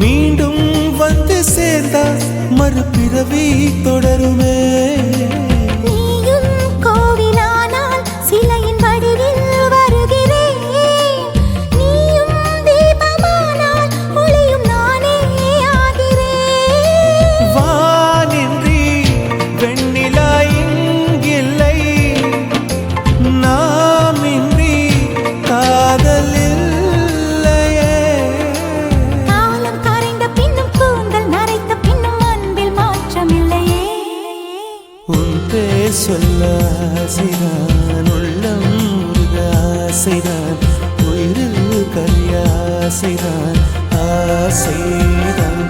மீண்டும் வந்து சேர்ந்தா மறுபிறவி தொடருமே நீயும் கோவிலானால் சிலையின் வடிவில் வருகிறேன் நீயும் தீபமானால் ஒளியும் நானே ஆகிறேன் வானின்றி வெண்ணிலா இங்கில்லை நாமின்றி காதல் இல்லையே காலம் கரைந்த பின்னும் கூந்தல் நரைத்த பின்னும் அன்பில் மாற்றமில்லையே உன் பேர் சொல்ல ஆசைதான் உள்ளம் முருக ஆசைதான் உயிரில் கரியாசைதான் ஆசைதான்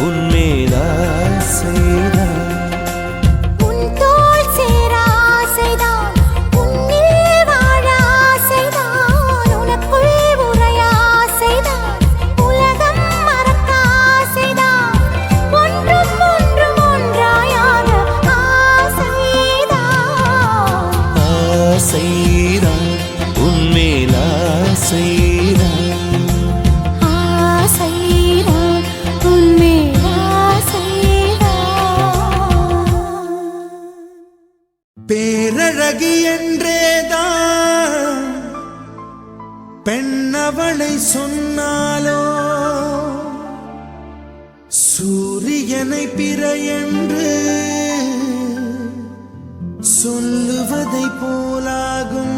உன்மேல் ஆசைதான் உன் தோள் சேர ஆசைதான் உன்னில் வாழ ஆசைதான் உனக்குள் உறைய ஆசைதான் உலகம் மறக்க ஆசைதான் ஒன்றும் ஒன்றும் ஒன்றாயாக ஆசைதான் ஆசைதான் உன்மேல் ஆசைதான் ஆசைதான் உன்மேல் ஆசைதான் பேரழகி என்றேதான் பெண்ணவளை சொன்னாலோ சூரியனை பிற என்று சொல்லுவதை போலாகும்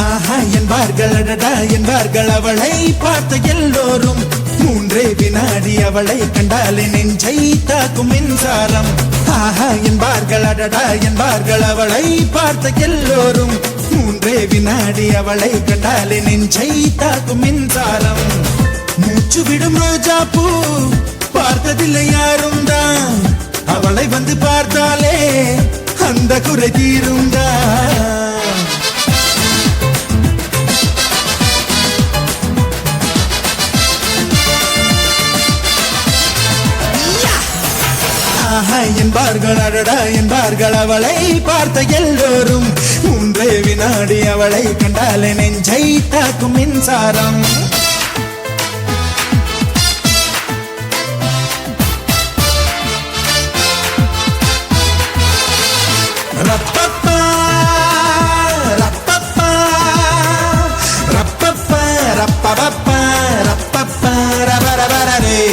ஆஹா என்பார்கள் அடடா என்பார்கள் அவளை பார்த்த எல்லோரும் மூன்றே வினாடி அவளை கண்டாலே நெஞ்சை தாக்கும் மின்சாரம் ஆஹா என்பார்கள் அடடா என்பார்கள் அவளை பார்த்த எல்லோரும் மூன்றே வினாடி அவளை கண்டாலே நெஞ்சை தாக்கும் மின்சாரம் மூச்சு விடும் ரோஜா பூ பார்த்ததில்லை யாரும் தான் அவளை வந்து பார்த்தாலே அந்த குறை தீருந்தான் ஆஹா என்பார்கள் அடடா என்பார்கள் அவளை பார்த்த எல்லோரும் மூன்றே வினாடி அவளை கண்டாலே நெஞ்சை தாக்கும் மின்சாரம் ரப்பப்பா ரப்பப்பா ரப்பப்பா ரப்பப்பா ரப்பப்பா ரபரபரரே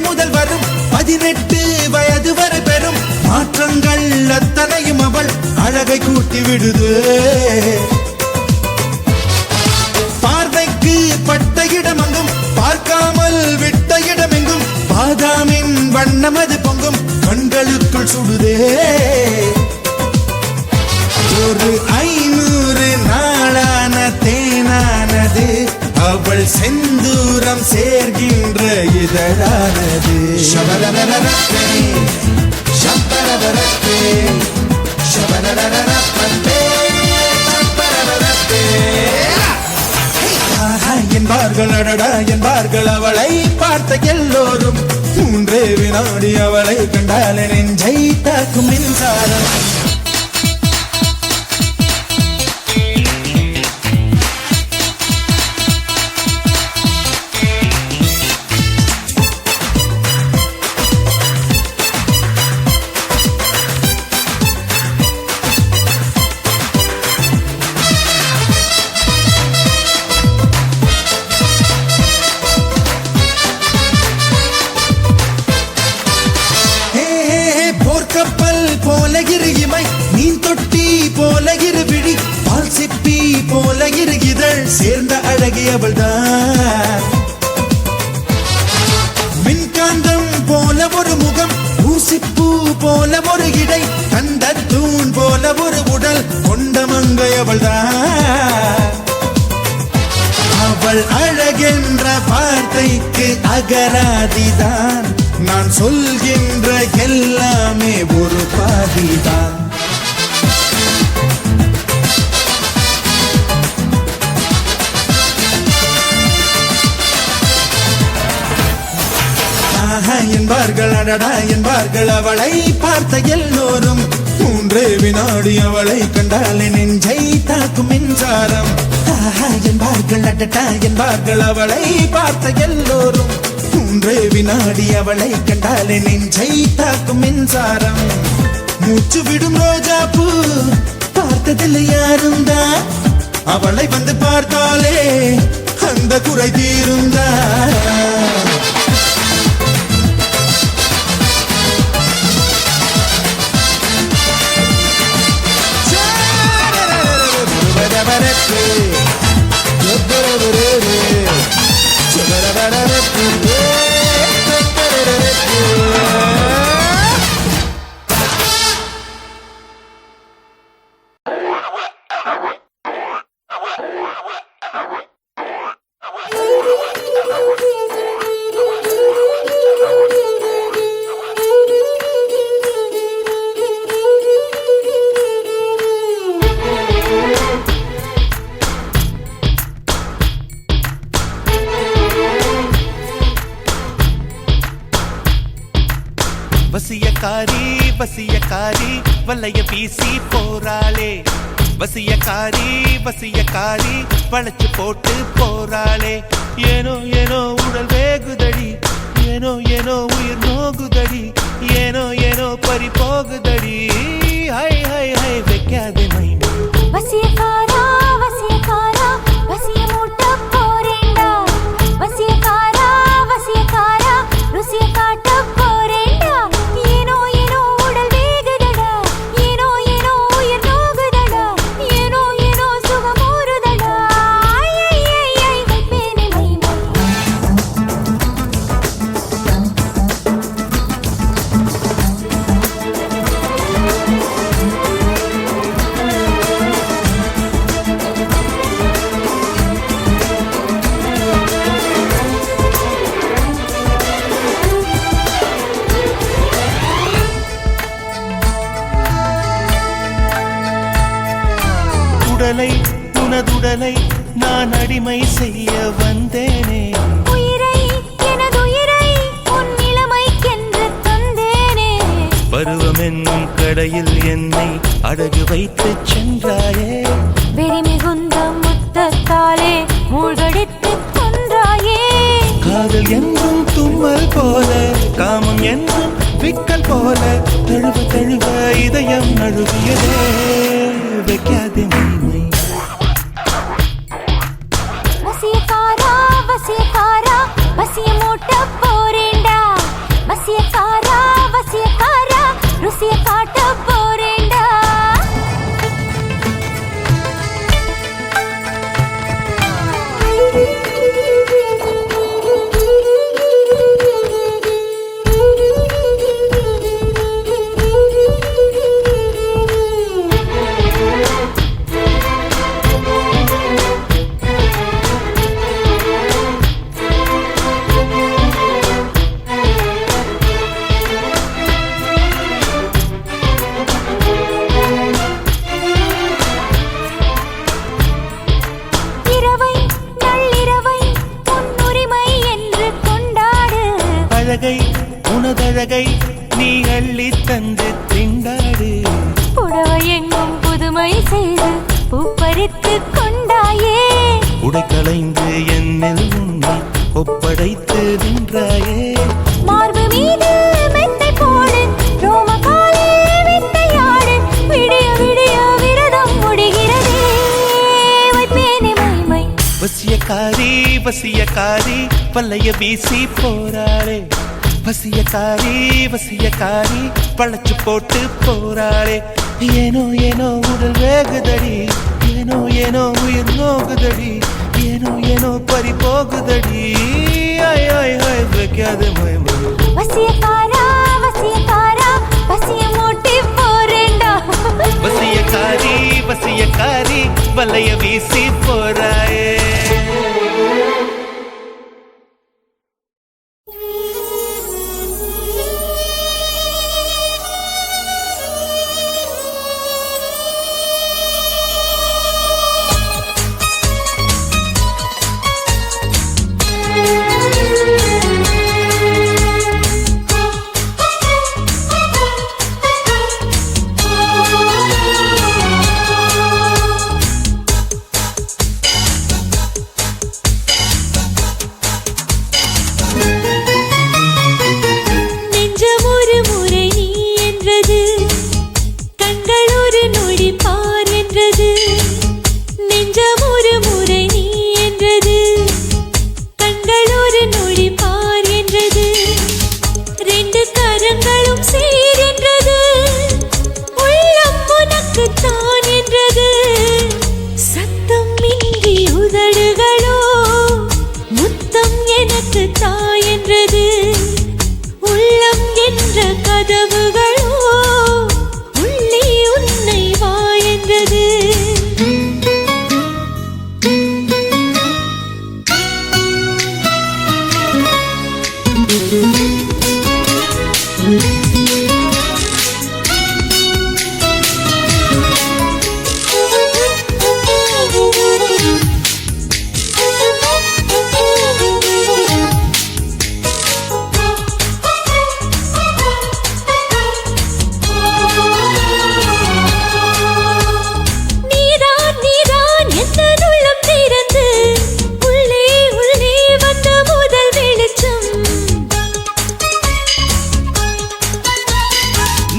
முதல் வரும் 18 வயது வரை பெறும் மாற்றங்கள் அத்தனையும் அவள் அழகை கூட்டி விடுது பார்வைக்கு பட்ட இடமெங்கும் பார்க்காமல் விட்ட இடமெங்கும் பாதாமின் வண்ணம் அது பொங்கும் கண்களுக்குள் சுடுதே ஒரு 500 நாளான தேனானது அவள் செந்தூரம் சேர்கின்ற இதழானது ஷபரரரரப்பே ஷபரரரப்பே ஷபரரரரப்பே ஷபரரரப்பே ஆஹா என்பார்கள் அடடா என்பார்கள் அவளை பார்த்த எல்லோரும் மூன்றே வினாடி அவளை கண்டாலே நெஞ்சை தாக்கும் மின்சாரம் சேர்ந்த அழகி அவள்தான் மின்காந்தம் போல ஒரு முகம் போல ஒரு இடை, கண்ட தூண் போல ஒரு உடல் கொண்ட மங்கை அவள்தான். அவள் அழகென்ற வார்த்தைக்கு அகராதிதான், நான் சொல்கின்ற எல்லாமே ஒரு பாதிதான். என்பார்கள் அடடா என்பார்கள் அவளை பார்த்த எல்லோரும், 3 வினாடி அவளை கண்டாலே நெஞ்சை தாக்கும் மின்சாரம். என்பார்கள் அடடா என்பார்கள் அவளை பார்த்த எல்லோரும், 3 வினாடி அவளை கண்டாலே நெஞ்சை தாக்கும் மின்சாரம். மூச்சு விடும் ரோஜா பூ பார்த்ததில்லை யாரும் தான், அவளை வந்து பார்த்தாலே அந்த குறை தீருந்தா. வசியக்காரி வசியக்காரி வலைய வீசி போறாளே, வசியக்காரி வசியக்காரி வளைச்சு போட்டு போறாளே. ஏனோ ஏனோ உடல் வேகுதடி, ஏனோ ஏனோ உயிர் நோகுதடி, ஏனோ ஏனோ பறி போகுதடி. ஹை ஹை ஹை வைக்காதே மைமா. வசியக்காரா வசியக்காரா வசிய மூட்ட போறேண்டா, வசியக்காரா வசியக்காரா ருசிய காட்ட போறேண்டா. ஏனோ ஏனோ உடல் வேகுதடா, ஏனோ ஏனோ உயிர் நோகுதடா, ஏனோ ஏனோ சுகமோருதடா. ஐ ஐ ஐ ஐ வைப்பேனே மைமை. உடலை உனதுடலை நான் அடிமை செய்ய வந்தேனே, உயிரை எனது உயிரை உன் நிலைமைக்கென்று தந்தேனே. பருவம் என்னும் கடையில் என்னை அடகு வைத்து சென்றாயே, வெறி மிகுந்த முத்தத்தாலே மூழ்கடித்து கொன்றாயே. காதல் என்றும் தும்மல் போல, காமம் என்றும் விக்கல் போல, தழுவ தழுவ இதயம் நழுவியதே. வைக்காதே மைமை. வசியக்காரா வசியக்காரா வசிய மூட்ட போறேண்டா, வசியக்காரா வசியக்காரா ருசிய காட்ட போறேண்டா. இரவை நள்ளிரவை உன் உரிமை என்று கொண்டாடு, அழகை உனதழகை நீ அள்ளி தந்து திண்டாடு. புடவை எங்கும் புதுமை செய்து பூப்பறித்து கொண்டாயே. உடைக்கலைந்து என்னில் உன்னை ஒப்படைத்து நின்றாயே. மார்பு மீது மெத்தை போடு, ரோமகாலே வித்தையாடு, விடிய விடிய விரதம் முடிகிறதே. வைப்பேனே மைமை. வசியக்காரி வசியக்காரி வலைய வீசி போறாளே, வசியக்காரி வசியக்காரி பழச்சு போட்டு போறாளே. ஏனோ ஏனோ உடல் வேகுதடி, ஏனோ ஏனோ உயிர் நோகுதடி, ஏனோ ஏனோ பறி போகுதடி. ஐ ஐ ஐ வைக்காதே மைமை. வசியக்காரா வசியக்காரா வசிய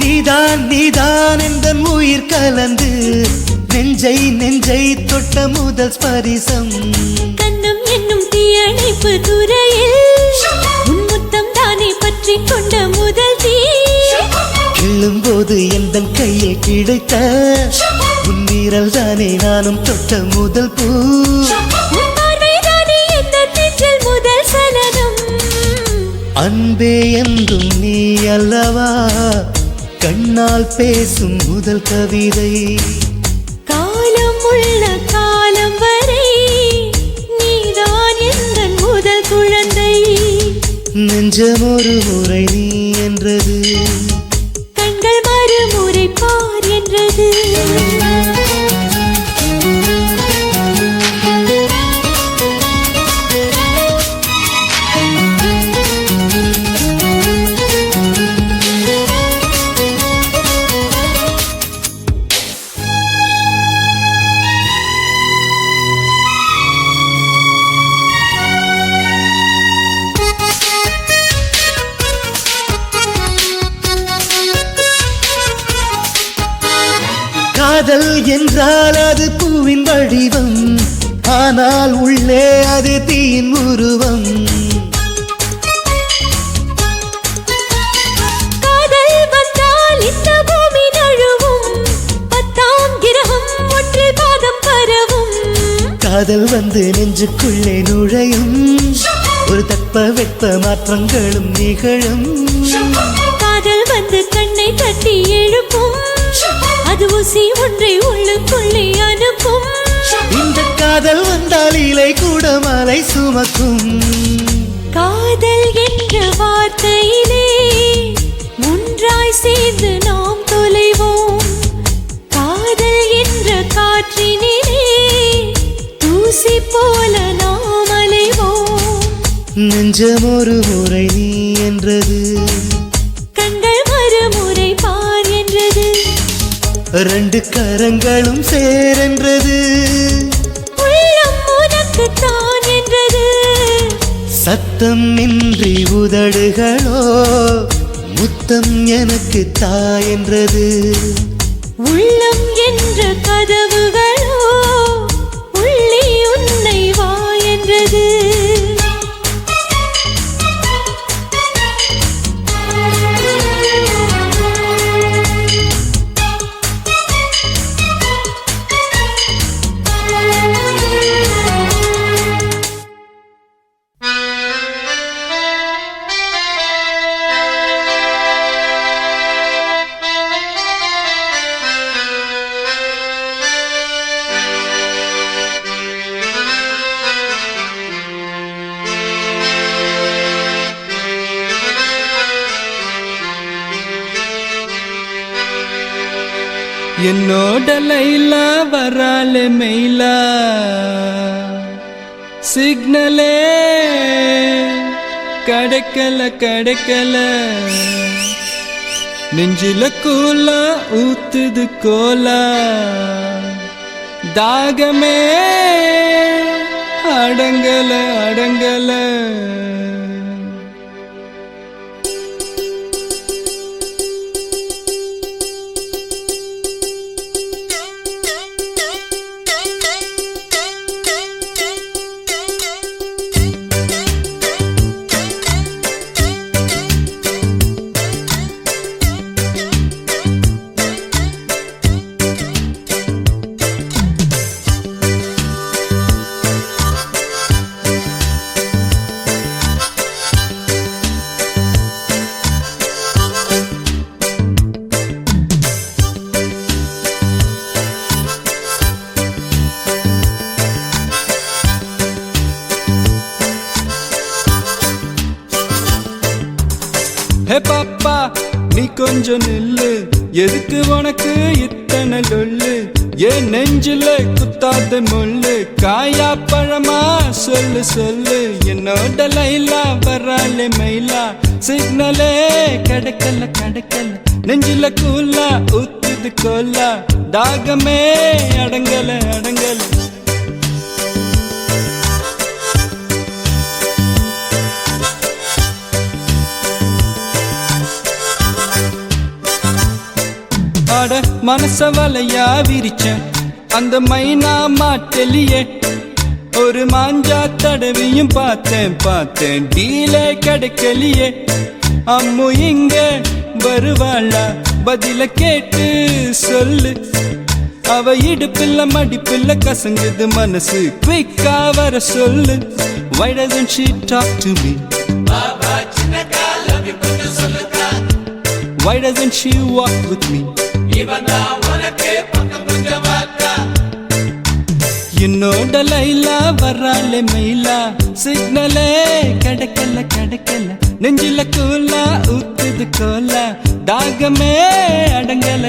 நீதான் நீதான் என்ற உயிர் கலந்து நெஞ்சை நெஞ்சை தொட்ட முதல் ஸ்பரிசம் கண்ணம் என்னும் தீயணைப்பு துறையில் உன் முத்தம் தானே பற்றி கொண்ட முதல் தீ கிள்ளும் போது எந்த கையில் கிடைத்த உன் வீரல் தானே நானும் தொட்ட முதல் பூ உன் பார்வை தானே எந்த நெஞ்சில் முதல் சலனம் அன்பே என்றும் நீ அல்லவா கண்ணால் பேசும் முதல் கவிதை காலம் உள்ள காலம் வரை நீதான் எந்த முதல் குழந்தை நெஞ்சம் ஒரு முறை நீ என்றது கண்கள் மறுமுறை பார் என்றது காதல் என்றால் அது பூவின் வடிவம் ஆனால் உள்ளே அது தீயின் உருவம் காதல் வந்தால் இந்த பூமி நழுவும் 10ஆம் கிரகம் ஒன்றில் பாதம் பரவும் காதல் வந்து நெஞ்சுக்குள்ளே நுழையும் ஒரு தட்ப வெட்ப மாற்றங்களும் நிகழும் காதல் வந்து கண்ணை தட்டி எழுப்பும் அது ஊசி ஒன்றை உள்ளுக்குள்ளே அனுப்பும் இந்த காதல் வந்தால் இலை கூட மலை சுமக்கும் காதல் என்ற வார்த்தையிலே ஒன்றாய் சேர்ந்து நாம் தொலைவோம் காதல் என்ற காற்றினிலே தூசி போல நாம் அலைவோம் நெஞ்சம் ஒரு முறை நீ என்றது கண்கள் மறுமுறை பார் என்றது ரெண்டு கரங்களும் சேரென்றது உள்ளம் உனக்கு தான் என்றது சத்தம் இன்றி உதடுகளோ முத்தம் எனக்கு தா என்றது உள்ளம் என்ற கதவுகளோ உள்ளே உன்னை வா என்றது என்னோட லைலா வராலே மெயிலா சிக்னலே கிடைக்கல நெஞ்சில கூலா ஊத்துது கோலா தாகமே அடங்கல ஹே பாப்பா நீ கொஞ்சம் நில்லு எதுக்கு உனக்கு இத்தனை லொல்லு ஏன் நெஞ்சில குத்தாத முள்ளு காயா பழமா சொல்லு என்னோட லைலா வராலே மயிலா சிக்னலே கிடைக்கல நெஞ்சில கூலா ஊத்துது கோலா தாகமே அடங்கல அட மனச வலையா விரிச்சேன் அந்த மைனா மாட்டலியே ஒரு மாஞ்சா தடவியும் பார்த்தேன் டீலே கிடைக்கலியே அம்மு இங்க வருவாளா பதில கேட்டு சொல்லு அவ இடுப்பில்ல மடிப்பில்ல கசங்குது மனசு குயிக்கா வர சொல்லு Why doesn't she talk to me? Why doesn't she walk with me? என்னோட லைலா வர்றாளே மயிலா சிக்னலே கிடைக்கல நெஞ்சில கூலா ஊத்துது கோலா தாகமே அடங்கல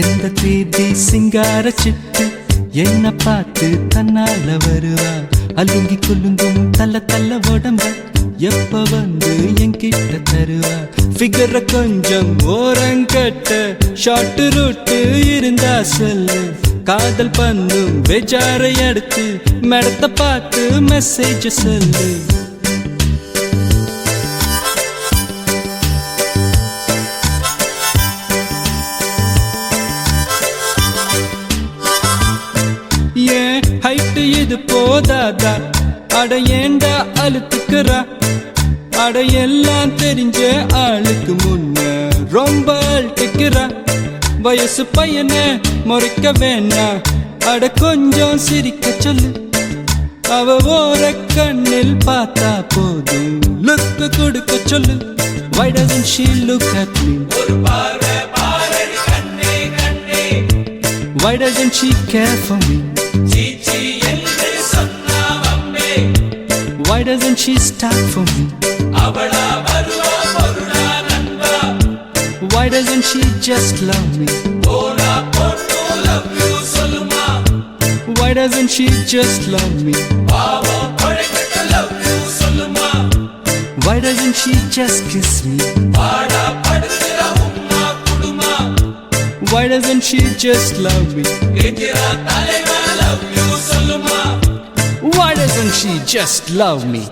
எந்த தேதி சிங்கார சிட்டு என்ன பார்த்து தன்னால வருவா அலுங்கி கொள்ளுங்கும் தள்ள உடம்ப எப்ப வந்து என்கிட்ட தருவா ஃபிகர கொஞ்சம் ஓரங்கட்ட ஷார்ட் ரூட்டு இருந்தா சொல்லு காதல் பண்ணும் பெஜாரை அடுத்து மேடத்தை பார்த்து மெசேஜ் சொல்லு ஹைட்டு இது போதாதா அட ஏண்டா அழுத்துக்கிறா அட எல்லாம் தெரிஞ்ச ஆளுக்கு முன்ன ரொம்ப அழுத்துக்கிறா வயசு பையனை முறைக்க வேணா அட கொஞ்சம் சிரிக்க சொல்லு அவ ஓர கண்ணில் பார்த்தா போதும் லுக்கு கொடுக்க சொல்லு Why doesn't she look at me? Why doesn't she care for me? Why doesn't she start for me? Why doesn't she just love me? Why doesn't she just love me? Why doesn't she just kiss me? Why doesn't she just love me? Why doesn't she just love me?